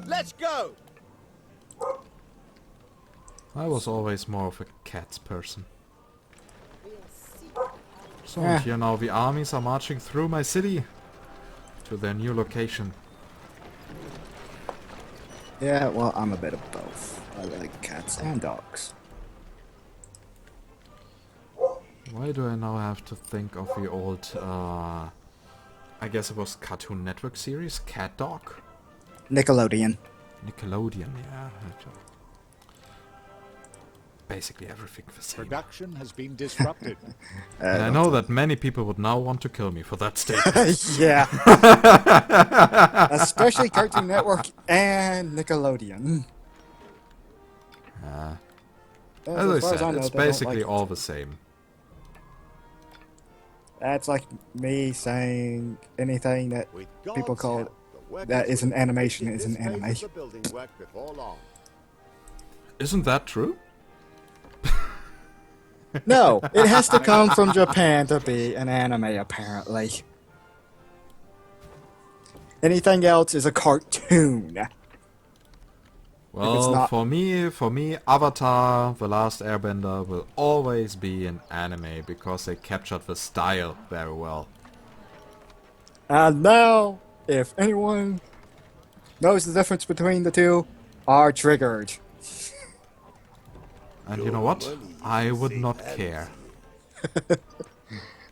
Let's go. I was always more of a cats person. So, Yeah. here now the armies are marching through my city to their new location. Yeah, well, I'm a bit of both. I like cats and dogs. Why do I now have to think of the old, I guess it was Cartoon Network series, Cat Dog? Nickelodeon. Nickelodeon, yeah. Basically everything the same. Production has been disrupted. And I know that many people would now want to kill me for that statement. Yeah. Especially Cartoon Network and Nickelodeon. As I far as said, know, it's they don't basically like all the same. That's like me saying anything that With people God's call help, the workers that is an will animation begin is an this phase of anime. the building work before long. Isn't that true? No, it has to come from Japan to be an anime, apparently. Anything else is a cartoon. Well, not- for me, Avatar, The Last Airbender will always be an anime because they captured the style very well. And now, if anyone knows the difference between the two are triggered. And you know what? I would not care.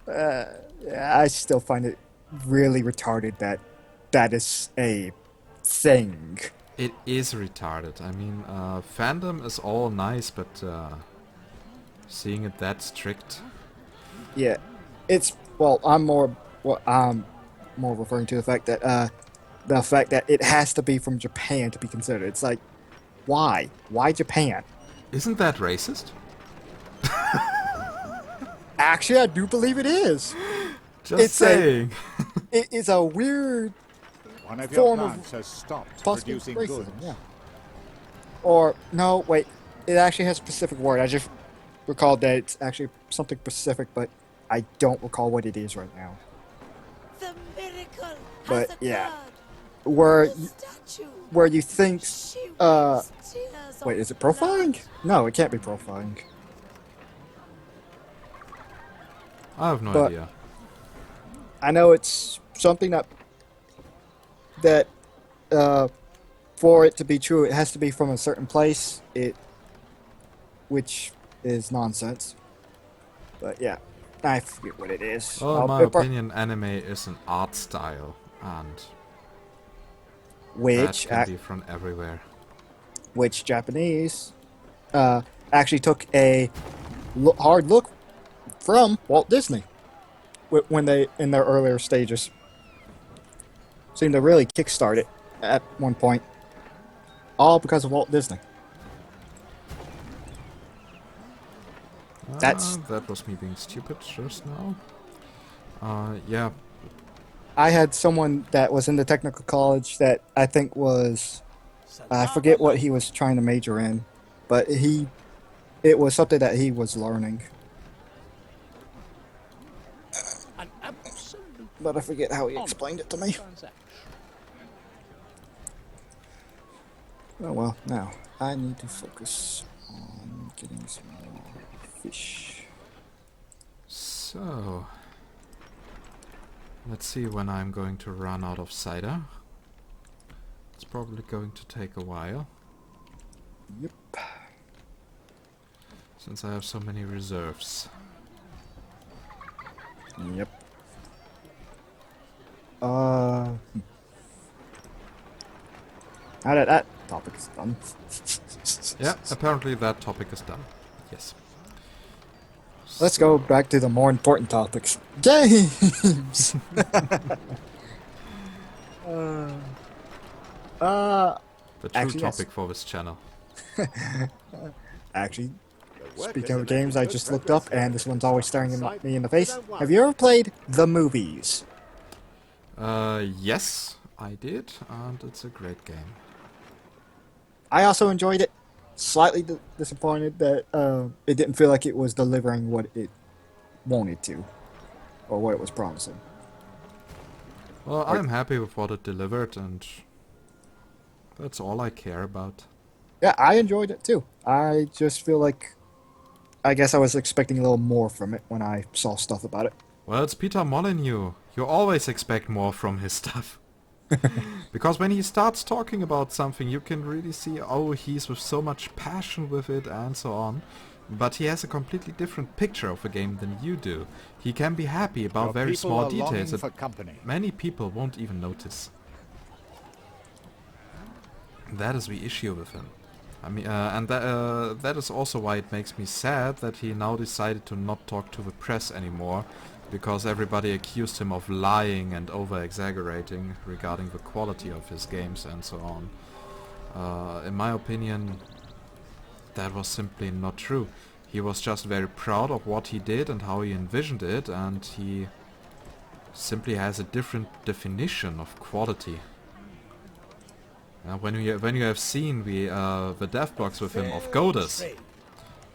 Yeah, I still find it really retarded that that is a thing. It is retarded. I mean, fandom is all nice, but seeing it that strict... Yeah, it's I'm more referring to the fact that it has to be from Japan to be considered. It's like, why? Why Japan? Isn't that racist? Actually, I do believe it is. Just It's saying. It is a weird One of your form of plants has stopped possible producing racism. goods. Yeah. Or no, wait. It actually has a specific word. I just recalled that it's actually something specific, but I don't recall what it is right now. The miracle But, has yeah. occurred. Where The you, statue. where you think, She weeps tears wait, of is it profiling? blood. No, it can't be profiling. I have no But- idea. I know it's something that for it to be true, it has to be from a certain place. Which is nonsense. But yeah, I forget what it is. Well, in my opinion, anime is an art style, and that which can be from everywhere. which Japanese actually took a hard look from Walt Disney when they, in their earlier stages, seemed to really kickstart it at one point, all because of Walt Disney. That's- That was me being stupid just now. Yeah, I had someone that was in the technical college that I think was, I forget what he was trying to major in, but it was something that he was learning. An absolute But I forget how he honest explained it to me. transaction. Oh well, now I need to focus on getting some more fish. so... Let's see when I'm going to run out of cider. It's probably going to take a while, Yep. since I have so many reserves. Yep. Now that topic is done. Yeah, apparently that topic is done. Yes. Let's go back to the more important topics. Games! The true Actually, yes. topic for this channel. Actually, The work speaking has of games, I made good just looked up, progress. and this one's always staring Side me in the face. without Have you ever played the movies? Yes, I did, and it's a great game. I also enjoyed it. Slightly disappointed that it didn't feel like it was delivering what it wanted to, or what it was promising. Well, I'm happy with what it delivered, and that's all I care about. Yeah, I enjoyed it too. I just feel like, I guess I was expecting a little more from it when I saw stuff about it. Well, it's Peter Molyneux. You always expect more from his stuff. Because when he starts talking about something, you can really see, oh, he's with so much passion with it and so on. But he has a completely different picture of a game than you do. He can be happy about Your very people small are longing details that for company. many people won't even notice. That is the issue with him. I mean, and that is also why it makes me sad that he now decided to not talk to the press anymore, because everybody accused him of lying and over-exaggerating regarding the quality of his games and so on. In my opinion, that was simply not true. He was just very proud of what he did and how he envisioned it, and he simply has a different definition of quality. When you have seen the dev blogs with him of Goddess,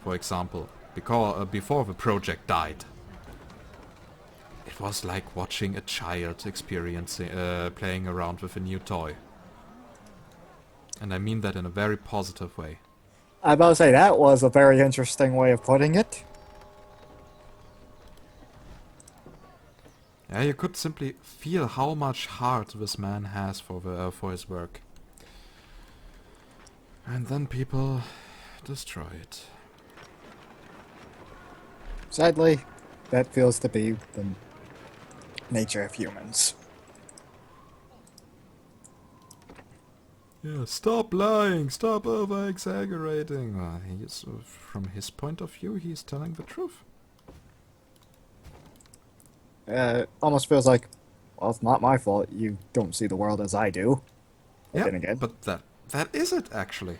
for example, before the project died, it was like watching a child experiencing playing around with a new toy. And I mean that in a very positive way. I about to say that was a very interesting way of putting it. Yeah, you could simply feel how much heart this man has for his work. And then people destroy it. Sadly, that feels to be the nature of humans. Yeah, stop lying, stop over-exaggerating. From his point of view, he's telling the truth. It almost feels like, well, it's not my fault you don't see the world as I do. But Yeah, then again, but that is it, actually.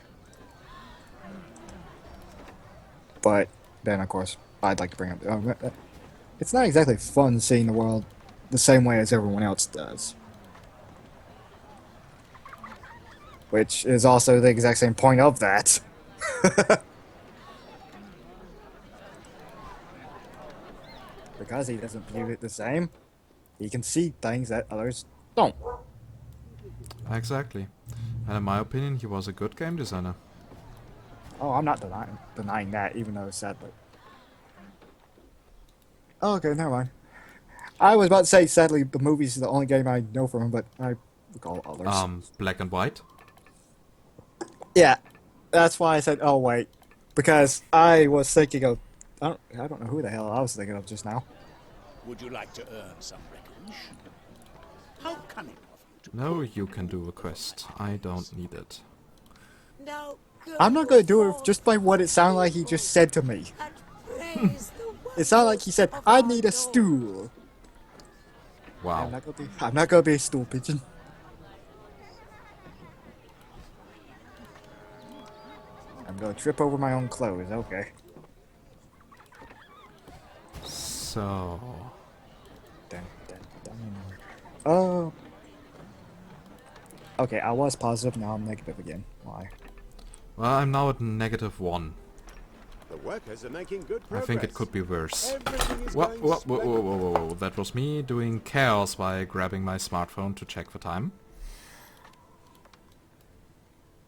but then of course, I'd like to bring up, it's not exactly fun seeing the world the same way as everyone else does. Which is also the exact same point of that. Because he doesn't view it the same, he can see things that others don't. Exactly. And in my opinion, he was a good game designer. Oh, I'm not denying that, even though it's sad, but... Oh, okay, never mind. I was about to say, sadly, the movie's the only game I know from him, but I recall others. Black and White. Yeah, that's why I said, oh, wait. Because I was thinking of... I don't know who the hell I was thinking of just now. Would you like to earn some recognition? How cunning of you to No, you can do a quest. I don't need it. Now go I'm not gonna do it forth just by what it sounded like he just said to me. and praise the It sounded like he said, wonders I of need our a stool. Wow. I'm not gonna be a stool pigeon. I'm gonna trip over my own clothes, okay. So... Dun, dun, dun. Oh. Okay, I was positive, now I'm negative again. Why? Well, I'm now at -1. The workers are making good I progress. think it could be worse. Everything is Whoa, going whoa, whoa, splendidly. whoa, whoa, whoa, whoa. That was me doing chaos by grabbing my smartphone to check the time.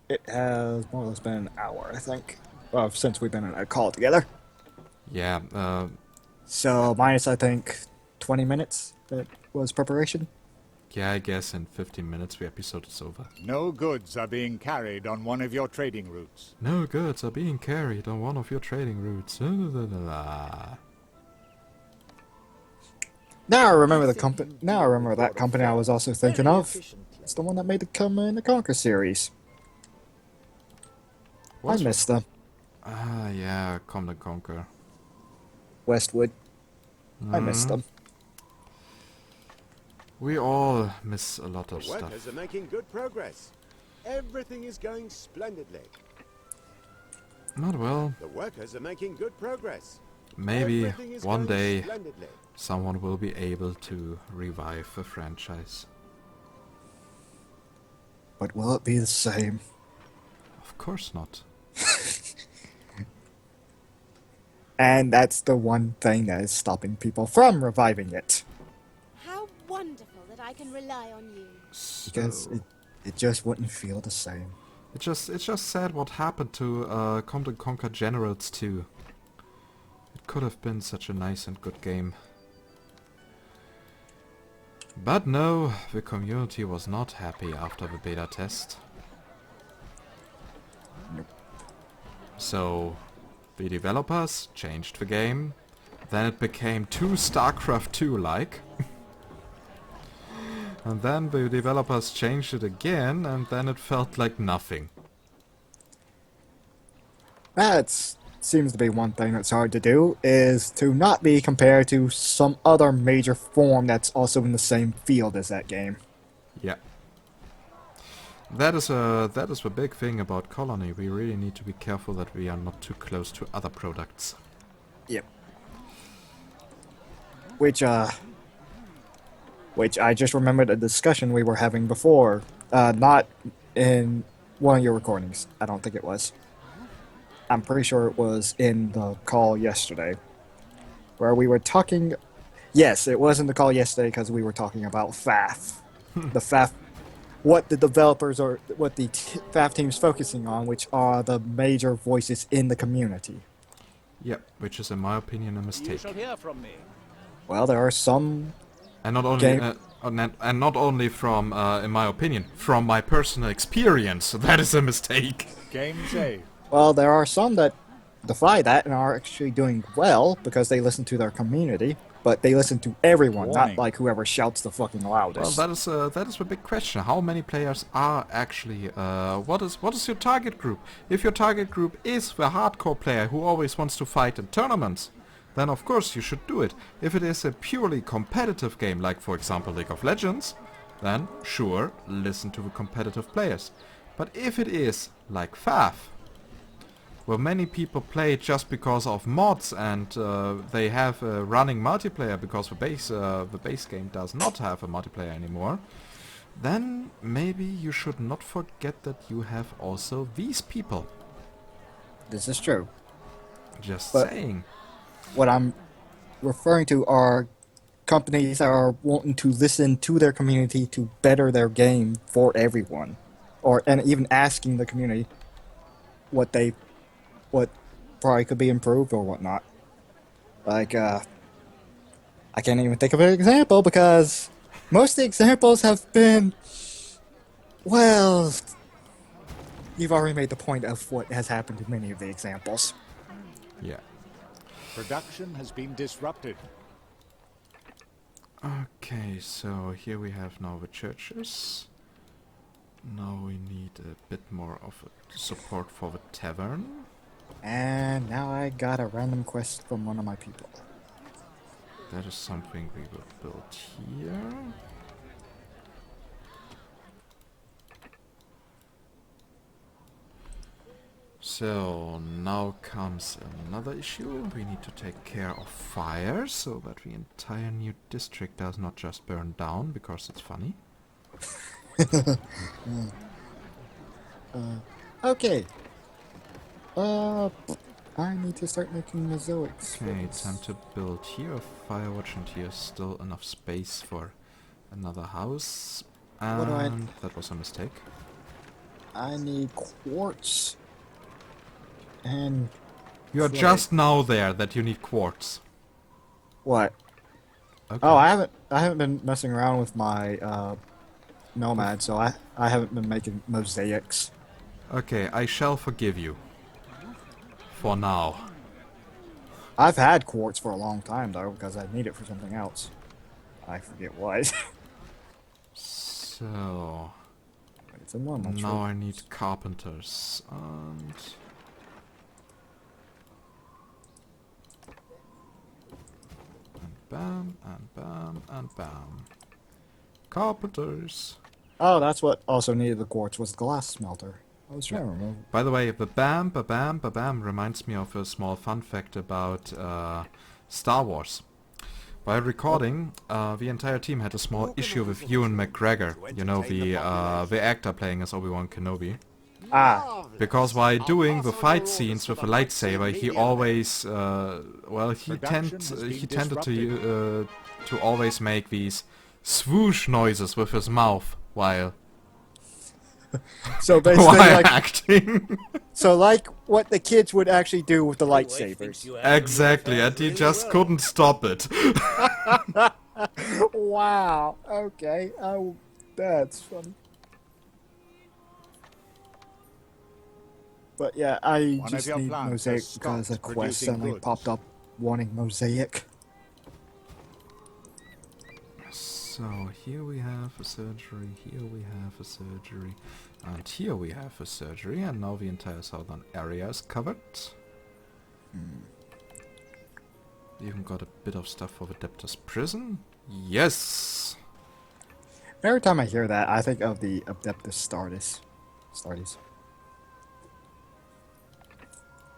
It has more or less been an hour, I think. Well, since we've been in a call together. Yeah, So, minus, I think, 20 minutes that was preparation. yeah, I guess in 15 minutes the episode is over. No goods are being carried on one of your trading routes. No goods are being carried on one of your trading routes. Now I remember the company. Now I remember that company I was also thinking of. It's the one that made the Command and Conquer series. What's I missed them. Ah, yeah, Command and Conquer. Westwood. I missed them. We all miss a lot of The workers stuff. are making good progress. Everything is going splendidly. Not well. The workers are making good progress. Maybe Everything is one going day splendidly. someone will be able to revive the franchise. But will it be the same? Of course not. And that's the one thing that is stopping people from reviving it. How wonderful that I can rely on you. Because it just wouldn't feel the same. It's just sad what happened to Command and Conquer Generals 2. It could have been such a nice and good game. But no, the community was not happy after the beta test. Nope. So, the developers changed the game. Then it became too StarCraft 2-like. And then the developers changed it again, and then it felt like nothing. That seems to be one thing that's hard to do, is to not be compared to some other major form that's also in the same field as that game. Yeah. That is the big thing about Colony. We really need to be careful that we are not too close to other products. Yep. Which I just remembered a discussion we were having before. Not in one of your recordings. I don't think it was. I'm pretty sure it was in the call yesterday. Where we were talking... Yes, it was in the call yesterday because we were talking about FAF. The FAF... What the developers or what the FAF team's focusing on, which are the major voices in the community. Yep, which is in my opinion a You mistake. shall hear from me. Well, there are some... And not only Game- And not only from, in my opinion, from my personal experience. That is a mistake. Game save. Well, there are some that defy that and are actually doing well because they listen to their community, but they listen to everyone, Warning. not like whoever shouts the fucking Well, loudest. that is a big question. How many players are actually? What is your target group? If your target group is the hardcore player who always wants to fight in tournaments, then of course you should do it. If it is a purely competitive game, like for example League of Legends, then sure, listen to the competitive players. But if it is like FAF, where many people play just because of mods and they have a running multiplayer because the base game does not have a multiplayer anymore, then maybe you should not forget that you have also these people. This is true. Just But- saying. What I'm referring to are companies that are wanting to listen to their community to better their game for everyone, and even asking the community what probably could be improved or whatnot. Like, I can't even think of an example because most of the examples have been, well, you've already made the point of what has happened in many of the examples. Yeah. Production has been disrupted. Okay, so here we have now the churches. Now we need a bit more of a support for the tavern. And now I got a random quest from one of my people. That is something we will build here. So now comes another issue. We need to take care of fire so that the entire new district does not just burn down because it's funny. Okay. I need to start making Mesoics. Okay, time to build here a firewatch, and here's still enough space for another house. What do I- And that was a mistake. I need quartz. And You're Right. just now there that you need quartz. what? Okay. Oh, I haven't been messing around with my nomad, so I haven't been making mosaics. Okay, I shall forgive you. For now. I've had quartz for a long time though, because I need it for something else. I forget what. So It's a normal now trait. I need carpenters and bam and bam and bam. Carpenters. Oh, that's what also needed the quartz was the glass smelter. I was trying to remember. By the way, the bam, ba bam, ba bam reminds me of a small fun fact about Star Wars. While recording, the entire team had a small issue with Ewan McGregor, you know, the actor playing as Obi-Wan Kenobi. Ah, Because while doing the fight scenes with a lightsaber, he always, he tended to always make these swoosh noises with his mouth while so basically while like acting. so like what the kids would actually do with the lightsabers. Exactly, and he just couldn't stop it. Wow. Okay. Oh, that's funny. But yeah, I One of just your need plants mosaic has because a stopped quest producing suddenly goods. popped up wanting mosaic. So here we have a surgery, here we have a surgery, and here we have a surgery, and now the entire southern area is covered. Even got a bit of stuff for the debtor's prison. Yes! Every time I hear that, I think of the Adeptus Stardust.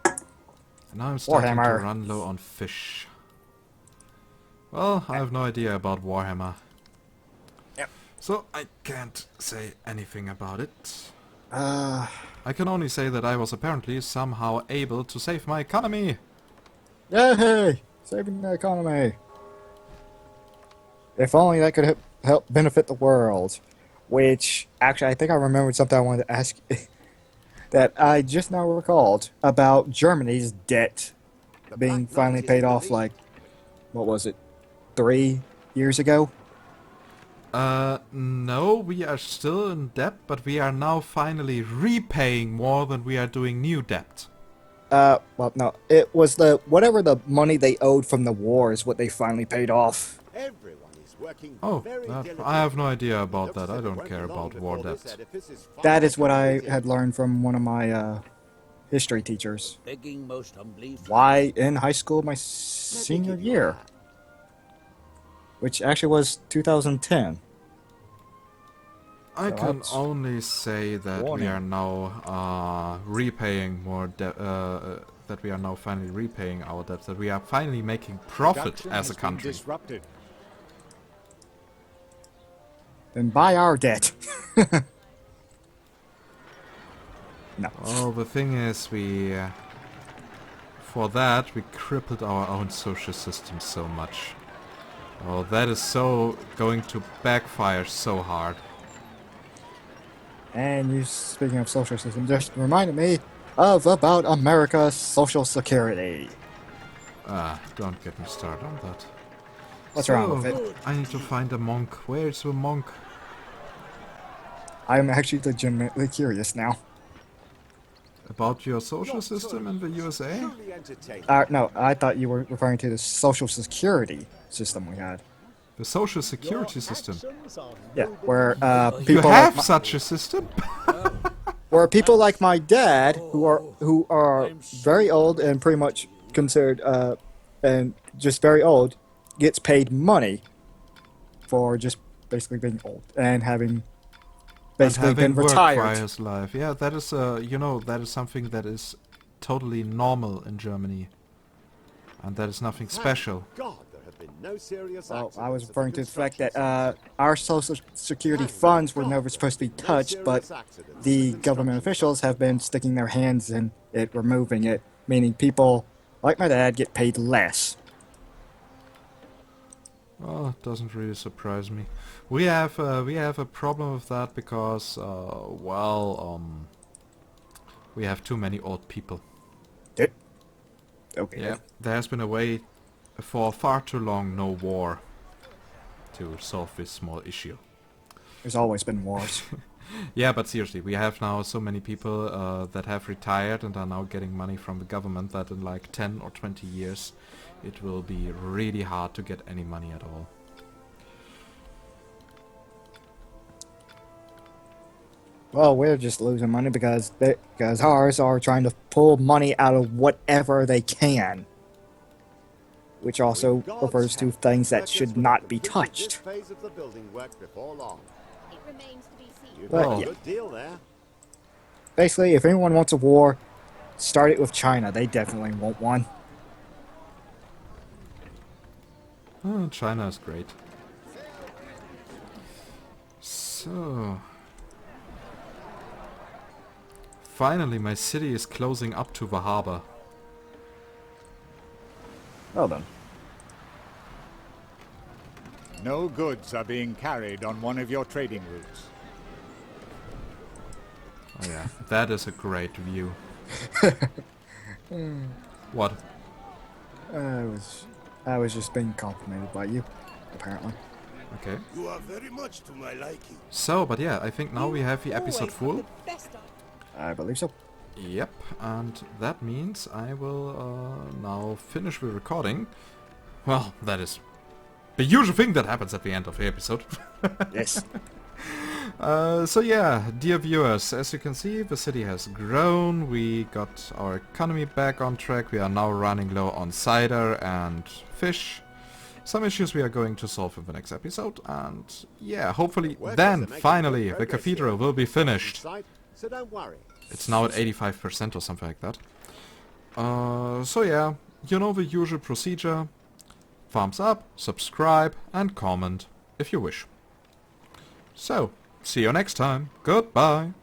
And now I'm starting to Warhammer. run low on fish. Well, I have no idea about Warhammer. Yep. So I can't say anything about it. Uh, I can only say that I was apparently somehow able to save my economy. yay! Saving the economy. If only that could help benefit the world. Which, actually, I think I remembered something I wanted to ask you that I just now recalled about Germany's debt being finally paid off, like, what was it, 3 years ago? No, we are still in debt, but we are now finally repaying more than we are doing new debt. Well, no. It was whatever the money they owed from the war is what they finally paid off. Everyone is working Oh, very that, diligently. I have no idea about Looks that. as I if it don't won't care be long about war before this debt. edifice is That finally is what I completed. had learned from one of my history teachers. Begging most humbly. Why in high school my senior give you a year, hand. which actually was 2010. I So can that's only say that we warning. are now repaying more debt. That we are now finally repaying our debts. That we are finally making profit Production as a has been country. disrupted. Then buy our debt. No. Well, the thing is, for that we crippled our own social system so much. Well, that is so going to backfire so hard. And you, speaking of social system, just reminded me of about America's Social Security. Don't get me started on that. What's wrong with it? I need to find a monk. Where's the monk? I'm actually legitimately curious now. About your social system in the USA? Truly entertaining. No, I thought you were referring to the Social Security system we had. The social security system. Actions are Yeah, noble. where You people have like such a system? where people like my dad, who are very old and pretty much considered and just very old, gets paid money for just basically being old and having basically and having been worked retired. for his life. Yeah, that is that is something that is totally normal in Germany. And that is nothing special. God, there have been no serious Well, I was accidents at referring to the fact construction that sites. our Social Security funds were never supposed to be touched, but the government officials have been sticking their hands in it, removing it, meaning people like my dad get paid less. Well, it doesn't really surprise me. We have a problem with that because we have too many old people. Okay. Yeah, there has been a way for far too long no war to solve this small issue. There's always been wars. Yeah, but seriously, we have now so many people that have retired and are now getting money from the government that in like 10 or 20 years it will be really hard to get any money at all. Well, we're just losing money because ours are trying to pull money out of whatever they can, which also refers to things that should not be touched. Phase of the building work before long. It remains to be seen. You've But, got a yeah. good deal there. Basically, if anyone wants a war, start it with China. They definitely want one. Oh, China is great. So... Finally, my city is closing up to the harbor. Well then. No goods are being carried on one of your trading routes. Oh yeah, that is a great view. What? I was just being complimented by you, apparently. Okay. You are very much to my liking. So, but yeah, I think now we have the episode full. I believe so. Yep, and that means I will now finish the recording. Well, that is the usual thing that happens at the end of the episode. Yes. So yeah, dear viewers, as you can see, the city has grown. We got our economy back on track. We are now running low on cider and fish. Some issues we are going to solve in the next episode. And yeah, hopefully then, finally, the cathedral will be finished. So don't worry. It's now at 85% or something like that. So yeah, you know the usual procedure. Thumbs up, subscribe, and comment if you wish. So, see you next time. Goodbye.